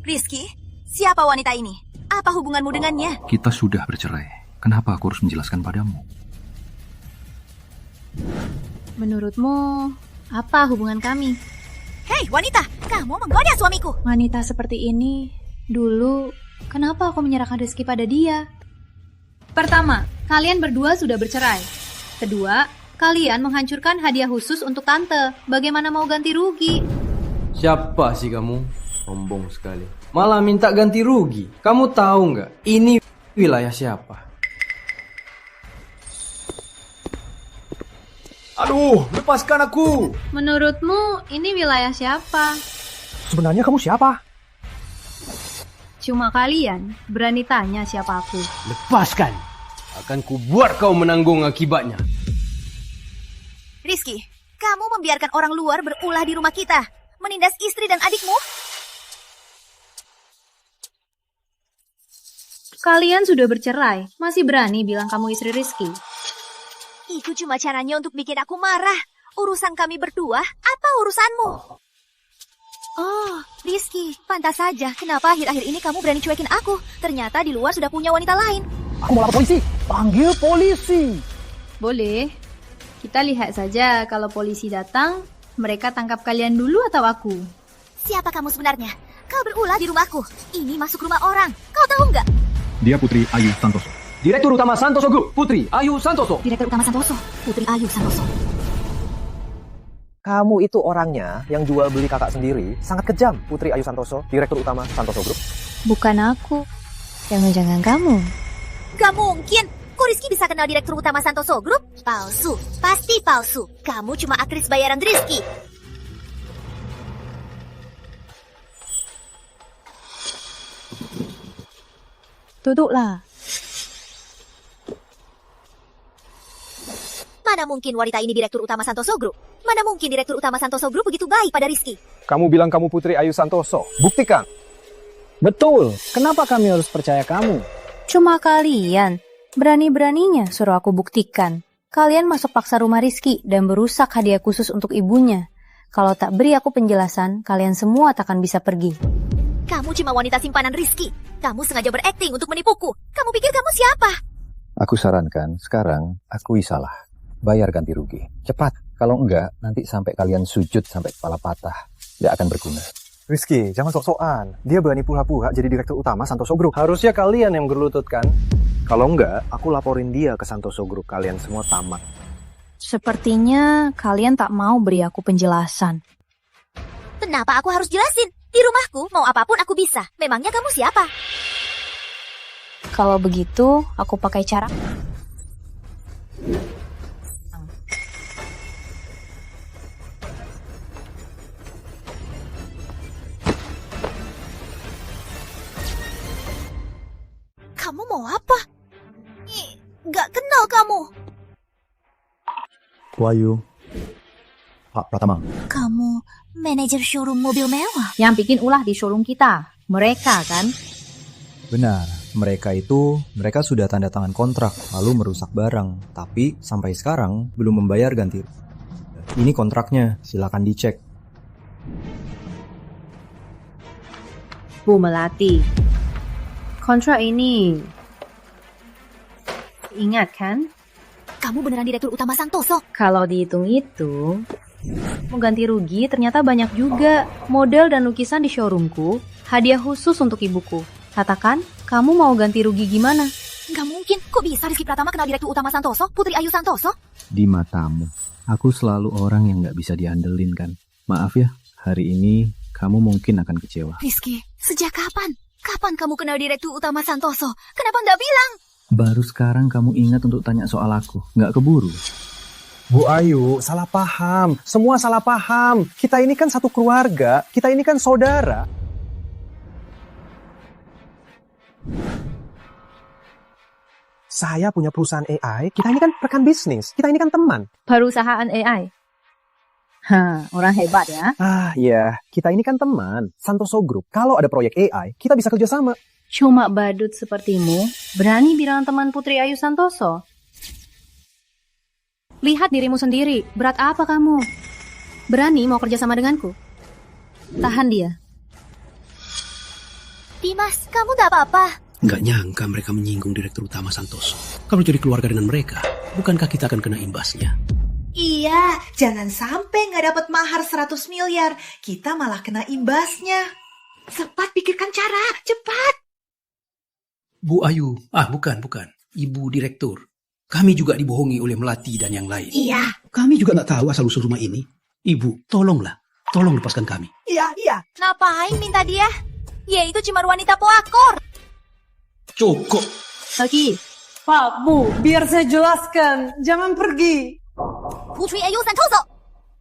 Rizky, siapa wanita ini? Apa hubunganmu dengannya? Kita sudah bercerai. Kenapa aku harus menjelaskan padamu? Menurutmu, apa hubungan kami? Hei wanita, kamu menggoda suamiku. Wanita seperti ini, dulu, kenapa aku menyerahkan Rizky pada dia? Pertama, kalian berdua sudah bercerai. Kedua, kalian menghancurkan hadiah khusus untuk tante. Bagaimana mau ganti rugi? Siapa sih kamu? Sombong sekali. Malah minta ganti rugi. Kamu tahu nggak? Ini wilayah siapa? Aduh, lepaskan aku. Menurutmu, ini wilayah siapa? Sebenarnya kamu siapa? Cuma kalian berani tanya siapa aku. Lepaskan. Akan kubuat kau menanggung akibatnya. Rizky, kamu membiarkan orang luar berulah di rumah kita. Menindas istri dan adikmu. Kalian sudah bercerai. Masih berani bilang kamu istri Rizky? Itu cuma caranya untuk bikin aku marah. Urusan kami berdua, apa urusanmu? Oh, Rizky, pantas saja. Kenapa akhir-akhir ini kamu berani cuekin aku? Ternyata di luar sudah punya wanita lain. Aku mau lapor polisi. Panggil polisi. Boleh. Kita lihat saja kalau polisi datang, mereka tangkap kalian dulu atau aku. Siapa kamu sebenarnya? Kau berulah di rumahku. Ini masuk rumah orang. Kau tahu nggak? Dia Putri Ayu Santoso. Direktur Utama Santoso Group, Putri Ayu Santoso. Direktur Utama Santoso, Putri Ayu Santoso. Kamu itu orangnya yang jual beli kakak sendiri, sangat kejam, Putri Ayu Santoso, Direktur Utama Santoso Group. Bukan aku. Jangan-jangan kamu. Gak mungkin. Kok Rizky bisa kenal Direktur Utama Santoso Group? Palsu. Pasti palsu. Kamu cuma aktris bayaran Rizky. Duduklah. Mana mungkin wanita ini Direktur Utama Santoso Group? Mana mungkin Direktur Utama Santoso Group begitu baik pada Rizky? Kamu bilang kamu Putri Ayu Santoso. Buktikan. Betul. Kenapa kami harus percaya kamu? Cuma kalian. Berani-beraninya suruh aku buktikan. Kalian masuk paksa rumah Rizky dan berusak hadiah khusus untuk ibunya. Kalau tak beri aku penjelasan, kalian semua takkan bisa pergi. Kamu cuma wanita simpanan Rizky. Kamu sengaja berakting untuk menipuku. Kamu pikir kamu siapa? Aku sarankan sekarang akui salah. Bayar ganti rugi. Cepat. Kalau enggak, nanti sampai kalian sujud sampai kepala patah. Tidak akan berguna. Rizky, jangan sok-sokan. Dia berani pura-pura jadi Direktur Utama Santoso Group. Harusnya kalian yang berlutut kan? Kalau enggak, aku laporin dia ke Santoso Group. Kalian semua tamat. Sepertinya kalian tak mau beri aku penjelasan. Kenapa aku harus jelasin? Di rumahku, mau apapun aku bisa. Memangnya kamu siapa? Kalau begitu, aku pakai cara... Kamu mau apa? Gak kenal kamu. Wahyu. Pak Pratama. Kamu manajer showroom mobil mewah. Yang bikin ulah di showroom kita. Mereka kan? Benar. Mereka sudah tanda tangan kontrak lalu merusak barang. Tapi sampai sekarang belum membayar ganti. Ini kontraknya. Silakan dicek. Bu Melati. Kontrak ini, ingat kan? Kamu beneran Direktur Utama Santoso? Kalau dihitung itu, mau ganti rugi ternyata banyak juga. Model dan lukisan di showroomku, hadiah khusus untuk ibuku. Katakan, kamu mau ganti rugi gimana? Gak mungkin, kok bisa Rizky Pratama kenal Direktur Utama Santoso, Putri Ayu Santoso? Di matamu, aku selalu orang yang gak bisa diandelin kan. Maaf ya, hari ini kamu mungkin akan kecewa. Rizky, sejak kapan? Kapan kamu kenal Direktur Utama Santoso? Kenapa nggak bilang? Baru sekarang kamu ingat untuk tanya soal aku. Nggak keburu. Bu Ayu, salah paham. Semua salah paham. Kita ini kan satu keluarga. Kita ini kan saudara. Saya punya perusahaan AI. Kita ini kan rekan bisnis. Kita ini kan teman. Perusahaan AI? Orang hebat ya. Iya. Kita ini kan teman. Santoso Group. Kalau ada proyek AI, kita bisa kerjasama. Cuma badut sepertimu, berani bilang teman Putri Ayu Santoso? Lihat dirimu sendiri. Berat apa kamu? Berani mau kerjasama denganku? Tahan dia. Dimas, kamu gak apa-apa? Nggak nyangka mereka menyinggung Direktur Utama Santoso. Kalau jadi keluarga dengan mereka, bukankah kita akan kena imbasnya? Iya, jangan sampai nggak dapat mahar 100 miliar. Kita malah kena imbasnya. Cepat pikirkan cara, cepat. Bu Ayu, bukan. Ibu Direktur. Kami juga dibohongi oleh Melati dan yang lain. Iya. Kami juga nggak tahu asal-usul rumah ini. Ibu, tolonglah. Tolong lepaskan kami. Iya. Ngapain minta dia? Ya itu cuma wanita pelakor. Cukup. Lagi. Pak, Bu, biar saya jelaskan. Jangan pergi. Putri Ayu Santoso.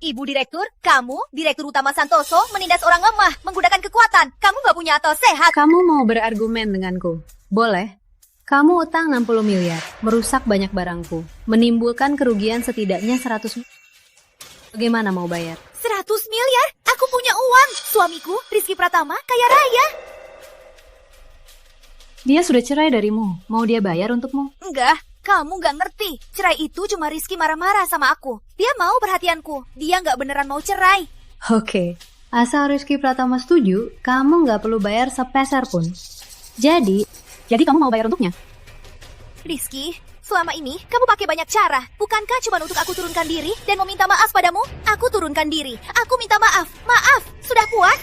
Ibu Direktur, kamu, Direktur Utama Santoso, menindas orang lemah, menggunakan kekuatan. Kamu gak punya akal sehat. Kamu mau berargumen denganku? Boleh. Kamu utang 60 miliar, merusak banyak barangku, menimbulkan kerugian setidaknya 100 miliar. Bagaimana mau bayar? 100 miliar? Aku punya uang. Suamiku, Rizky Pratama, kaya raya. Dia sudah cerai darimu. Mau dia bayar untukmu? Enggak. Kamu gak ngerti, cerai itu cuma Rizky marah-marah sama aku. Dia mau perhatianku, dia gak beneran mau cerai. Oke, asal Rizky Pratama setuju, kamu gak perlu bayar sepeser pun. Jadi kamu mau bayar untuknya? Rizky, selama ini kamu pakai banyak cara. Bukankah cuma untuk aku turunkan diri dan meminta maaf padamu? Aku turunkan diri, aku minta maaf. Maaf, sudah puas?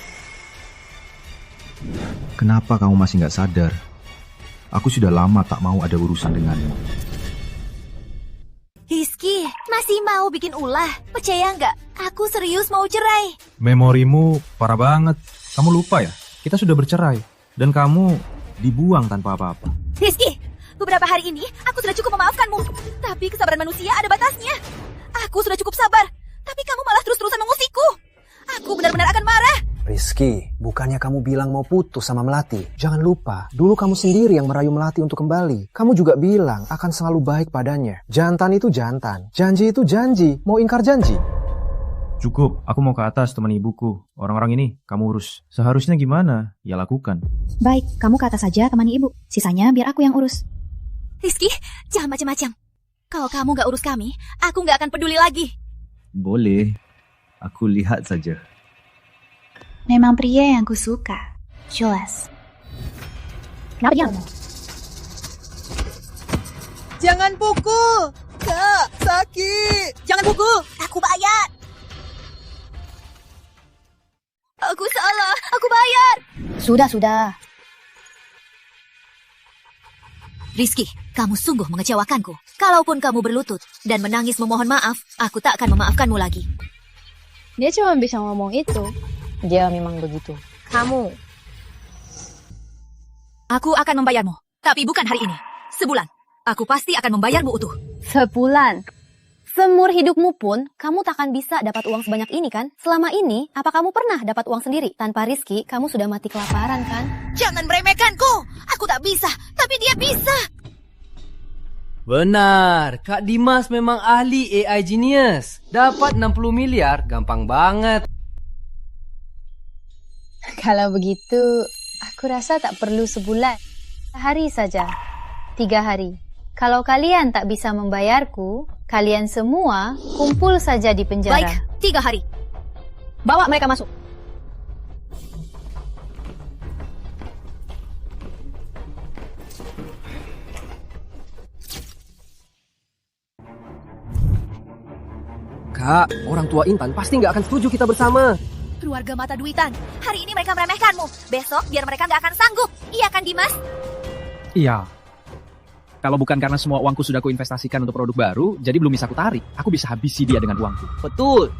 Kenapa kamu masih nggak sadar? Aku sudah lama tak mau ada urusan denganmu. Rizky, masih mau bikin ulah? Percaya nggak? Aku serius mau cerai. Memorimu parah banget. Kamu lupa ya? Kita sudah bercerai. Dan kamu dibuang tanpa apa-apa. Rizky, beberapa hari ini aku sudah cukup memaafkanmu. Tapi kesabaran manusia ada batasnya. Aku sudah cukup sabar. Tapi kamu malah terus-terusan mengusikku. Aku benar-benar akan marah. Rizky, bukannya kamu bilang mau putus sama Melati? Jangan lupa, dulu kamu sendiri yang merayu Melati untuk kembali. Kamu juga bilang akan selalu baik padanya. Jantan itu jantan, janji itu janji. Mau ingkar janji? Cukup, aku mau ke atas teman ibuku. Orang-orang ini kamu urus. Seharusnya gimana? Ya lakukan. Baik, kamu ke atas saja temani ibu. Sisanya biar aku yang urus. Rizky, jangan macam-macam. Kalau kamu gak urus kami, aku gak akan peduli lagi. Boleh, aku lihat saja. Memang pria yang ku suka. Jelas. Kenapa dia? Jangan pukul! Kak, sakit! Jangan pukul! Aku bayar! Aku salah, aku bayar! Sudah. Rizky, kamu sungguh mengecewakanku. Kalaupun kamu berlutut dan menangis memohon maaf, aku tak akan memaafkanmu lagi. Dia cuma bisa ngomong itu. Dia memang begitu. Kamu. Aku akan membayarmu, tapi bukan hari ini. Sebulan. Aku pasti akan membayarmu utuh. Sebulan? Seumur hidupmu pun, kamu takkan bisa dapat uang sebanyak ini kan? Selama ini, apa kamu pernah dapat uang sendiri? Tanpa Rizky, kamu sudah mati kelaparan kan? Jangan meremehkanku. Aku tak bisa, tapi dia bisa. Benar, Kak Dimas memang ahli AI genius. Dapat 60 miliar, gampang banget. Kalau begitu, aku rasa tak perlu sebulan. Sehari saja. 3 hari. Kalau kalian tak bisa membayarku, kalian semua kumpul saja di penjara. Baik, 3 hari. Bawa mereka masuk. Kak, orang tua Intan pasti nggak akan setuju kita bersama. Keluarga mata duitan. Hari ini mereka meremehkanmu. Besok biar mereka nggak akan sanggup. Iya kan, Dimas? Iya. Kalau bukan karena semua uangku sudah kuinvestasikan untuk produk baru, jadi belum bisa kutarik. Aku bisa habisi dia dengan uangku. Betul.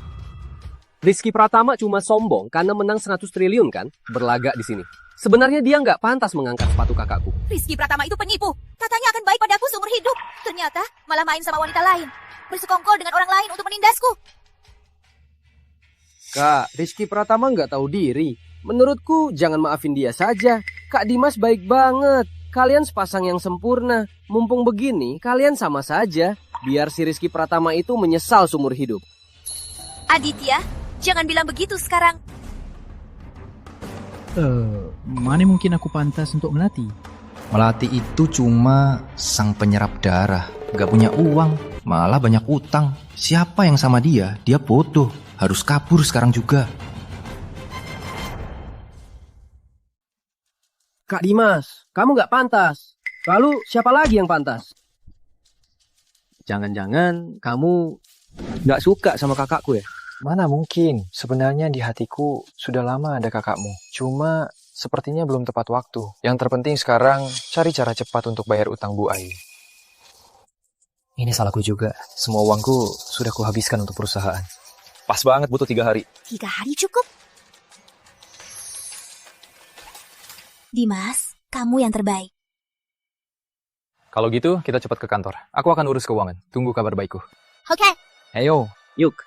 Rizky Pratama cuma sombong karena menang 100 triliun kan, berlagak di sini. Sebenarnya dia nggak pantas mengangkat sepatu kakakku. Rizky Pratama itu penipu. Katanya akan baik padaku seumur hidup. Ternyata malah main sama wanita lain. Bersekongkol dengan orang lain untuk menindasku. Kak, Rizky Pratama nggak tahu diri. Menurutku jangan maafin dia saja. Kak Dimas baik banget. Kalian sepasang yang sempurna. Mumpung begini, kalian sama saja. Biar si Rizky Pratama itu menyesal seumur hidup. Aditya, jangan bilang begitu sekarang. Mana mungkin aku pantas untuk Melati? Melati itu cuma sang penyerap darah. Gak punya uang, malah banyak utang. Siapa yang sama dia? Dia bodoh. Harus kabur sekarang juga. Kak Dimas, kamu nggak pantas. Lalu siapa lagi yang pantas? Jangan-jangan kamu nggak suka sama kakakku ya? Mana mungkin, sebenarnya di hatiku sudah lama ada kakakmu. Cuma sepertinya belum tepat waktu. Yang terpenting sekarang cari cara cepat untuk bayar utang Bu Ayu. Ini salahku juga. Semua uangku sudah kuhabiskan untuk perusahaan. Pas banget butuh 3 hari. 3 hari cukup. Dimas, kamu yang terbaik. Kalau gitu, kita cepat ke kantor. Aku akan urus keuangan. Tunggu kabar baikku. Oke. Ayo. Yuk.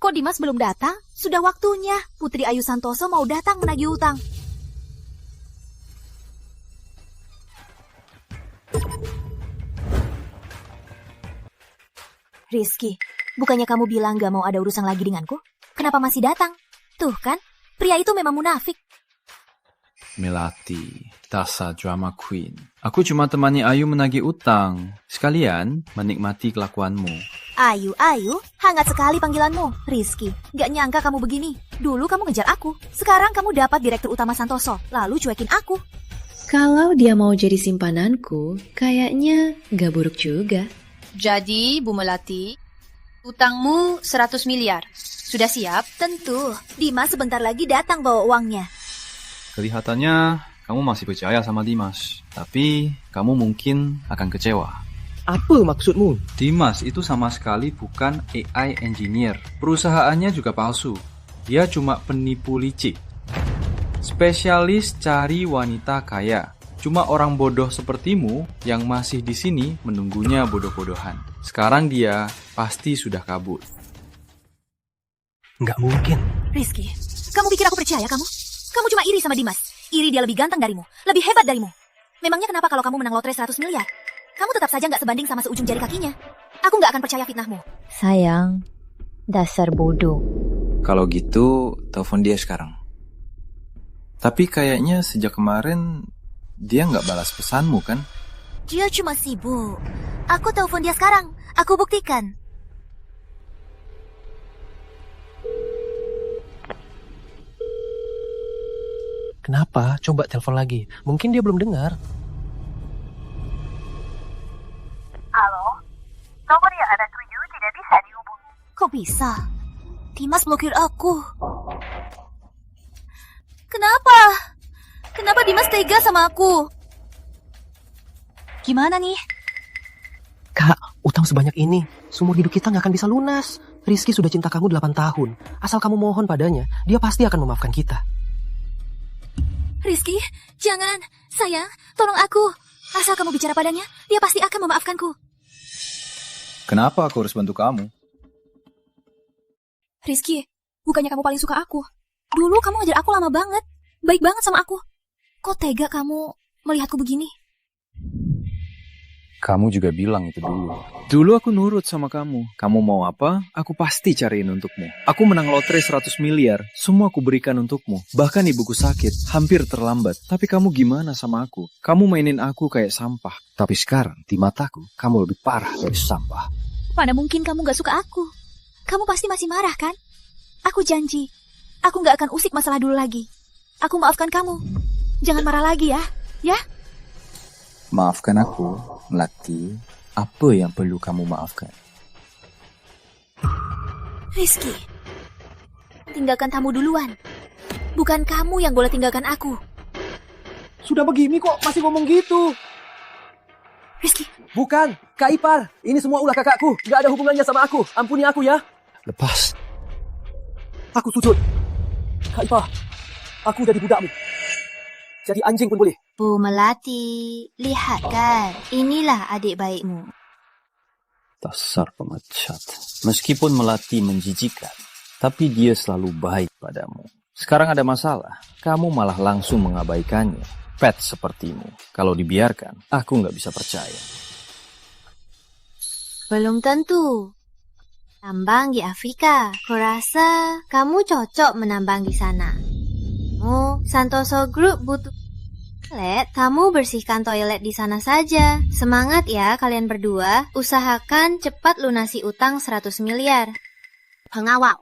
Kok Dimas belum datang? Sudah waktunya. Putri Ayu Santoso mau datang menagih utang. Rizky, bukannya kamu bilang gak mau ada urusan lagi denganku? Kenapa masih datang? Tuh kan, pria itu memang munafik. Melati, dasar drama queen. Aku cuma temani Ayu menagih utang. Sekalian menikmati kelakuanmu. Ayu, hangat sekali panggilanmu. Rizky, gak nyangka kamu begini. Dulu kamu ngejar aku, sekarang kamu dapat direktur utama Santoso, lalu cuekin aku. Kalau dia mau jadi simpananku, kayaknya gak buruk juga. Jadi, Bu Melati, utangmu 100 miliar. Sudah siap? Tentu. Dimas sebentar lagi datang bawa uangnya. Kelihatannya kamu masih percaya sama Dimas, tapi kamu mungkin akan kecewa. Apa maksudmu? Dimas itu sama sekali bukan AI engineer. Perusahaannya juga palsu. Dia cuma penipu licik. Spesialis cari wanita kaya. Cuma orang bodoh sepertimu yang masih di sini menunggunya bodoh-bodohan. Sekarang dia pasti sudah kabur. Nggak mungkin. Rizky, kamu pikir aku percaya kamu? Kamu cuma iri sama Dimas. Iri dia lebih ganteng darimu, lebih hebat darimu. Memangnya kenapa kalau kamu menang lotre 100 miliar? Kamu tetap saja nggak sebanding sama seujung jari kakinya. Aku nggak akan percaya fitnahmu. Sayang, dasar bodoh. Kalau gitu, telepon dia sekarang. Tapi kayaknya sejak kemarin dia nggak balas pesanmu kan? Dia cuma sibuk. Aku telepon dia sekarang. Aku buktikan. Kenapa? Coba telepon lagi. Mungkin dia belum dengar. Halo? Nomor yang Anda tuju tidak bisa dihubungi. Kok bisa? Dimas blokir aku. Kenapa? Kenapa Dimas tega sama aku? Gimana nih? Kak, utang sebanyak ini, seumur hidup kita nggak akan bisa lunas. Rizky sudah cinta kamu 8 tahun. Asal kamu mohon padanya, dia pasti akan memaafkan kita. Rizky, jangan. Sayang, tolong aku. Asal kamu bicara padanya, dia pasti akan memaafkanku. Kenapa aku harus bantu kamu? Rizky, bukannya kamu paling suka aku. Dulu kamu ngajar aku lama banget. Baik banget sama aku. Kok tega kamu melihatku begini? Kamu juga bilang itu dulu. Dulu aku nurut sama kamu. Kamu mau apa, aku pasti cariin untukmu. Aku menang lotre 100 miliar. Semua aku berikan untukmu. Bahkan ibuku sakit, hampir terlambat. Tapi kamu gimana sama aku? Kamu mainin aku kayak sampah. Tapi sekarang, di mataku, kamu lebih parah dari sampah. Mana mungkin kamu gak suka aku? Kamu pasti masih marah kan? Aku janji, aku gak akan usik masalah dulu lagi. Aku maafkan kamu. Jangan marah lagi ya, ya? Maafkan aku, Melati. Apa yang perlu kamu maafkan? Rizky, tinggalkan tamu duluan. Bukan kamu yang boleh tinggalkan aku. Sudah begini kok masih ngomong gitu. Rizky. Bukan, Kak Ipar. Ini semua ulah kakakku. Gak ada hubungannya sama aku. Ampuni aku ya. Lepas. Aku sujud. Kak Ipar, aku jadi budakmu. Jadi anjing pun boleh. Bu Melati, lihat kan, inilah adik baikmu. Dasar pemecat. Meskipun Melati menjijikan, tapi dia selalu baik padamu. Sekarang ada masalah, kamu malah langsung mengabaikannya. Pet sepertimu, kalau dibiarkan, aku nggak bisa percaya. Belum tentu. Tambang di Afrika, kurasa kamu cocok menambang di sana. Santoso Group butuh toilet, kamu bersihkan toilet di sana saja. Semangat ya kalian berdua, usahakan cepat lunasi utang 100 miliar. Pengawal.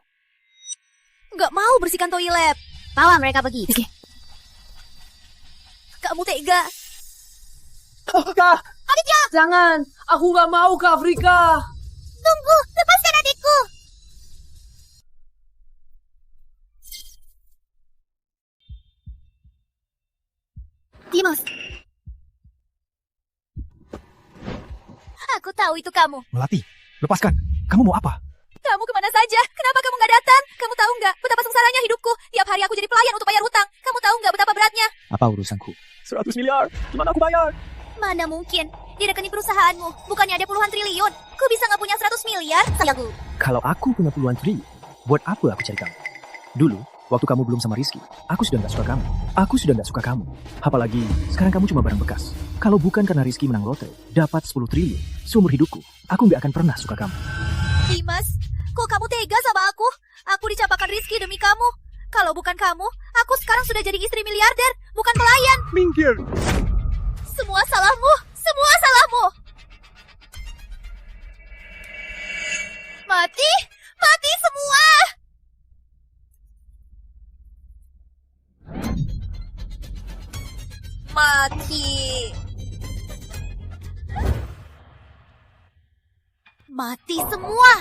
Gak mau bersihkan toilet. Bawa mereka pergi. Kamu tega. Kak, Aditya! Jangan, aku gak mau ke Afrika. Tunggu, lepaskan adikku. Dimas. Aku tahu itu kamu. Melati, lepaskan. Kamu mau apa? Kamu kemana saja? Kenapa kamu gak datang? Kamu tahu nggak betapa sengsaranya hidupku? Tiap hari aku jadi pelayan untuk bayar hutang. Kamu tahu nggak betapa beratnya? Apa urusanku? 100 miliar, gimana aku bayar? Mana mungkin? Di rekening perusahaanmu, bukannya ada puluhan triliun. Kok bisa nggak punya 100 miliar, sayangku? Kalau aku punya puluhan triliun, buat apa aku cari kamu? Dulu, waktu kamu belum sama Rizky, aku sudah nggak suka kamu. Aku sudah nggak suka kamu. Apalagi, sekarang kamu cuma barang bekas. Kalau bukan karena Rizky menang lotre, dapat 10 triliun, seumur hidupku, aku nggak akan pernah suka kamu. Dimas, kok kamu tega sama aku? Aku dicapakan Rizky demi kamu. Kalau bukan kamu, aku sekarang sudah jadi istri miliarder, bukan pelayan. Minggir. Semua salahmu, semua salahmu. Mati, mati semua. Mati. Mati semua!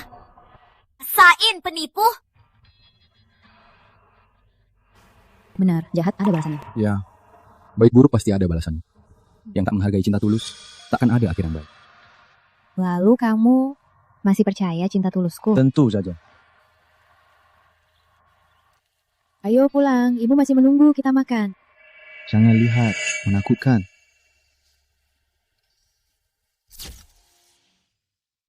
Rasain penipu! Benar, jahat ada balasannya. Ya, baik buruk pasti ada balasannya. Yang tak menghargai cinta tulus, takkan ada akhir yang baik. Lalu kamu masih percaya cinta tulusku? Tentu saja. Ayo pulang, ibu masih menunggu kita makan. Jangan lihat, menakutkan.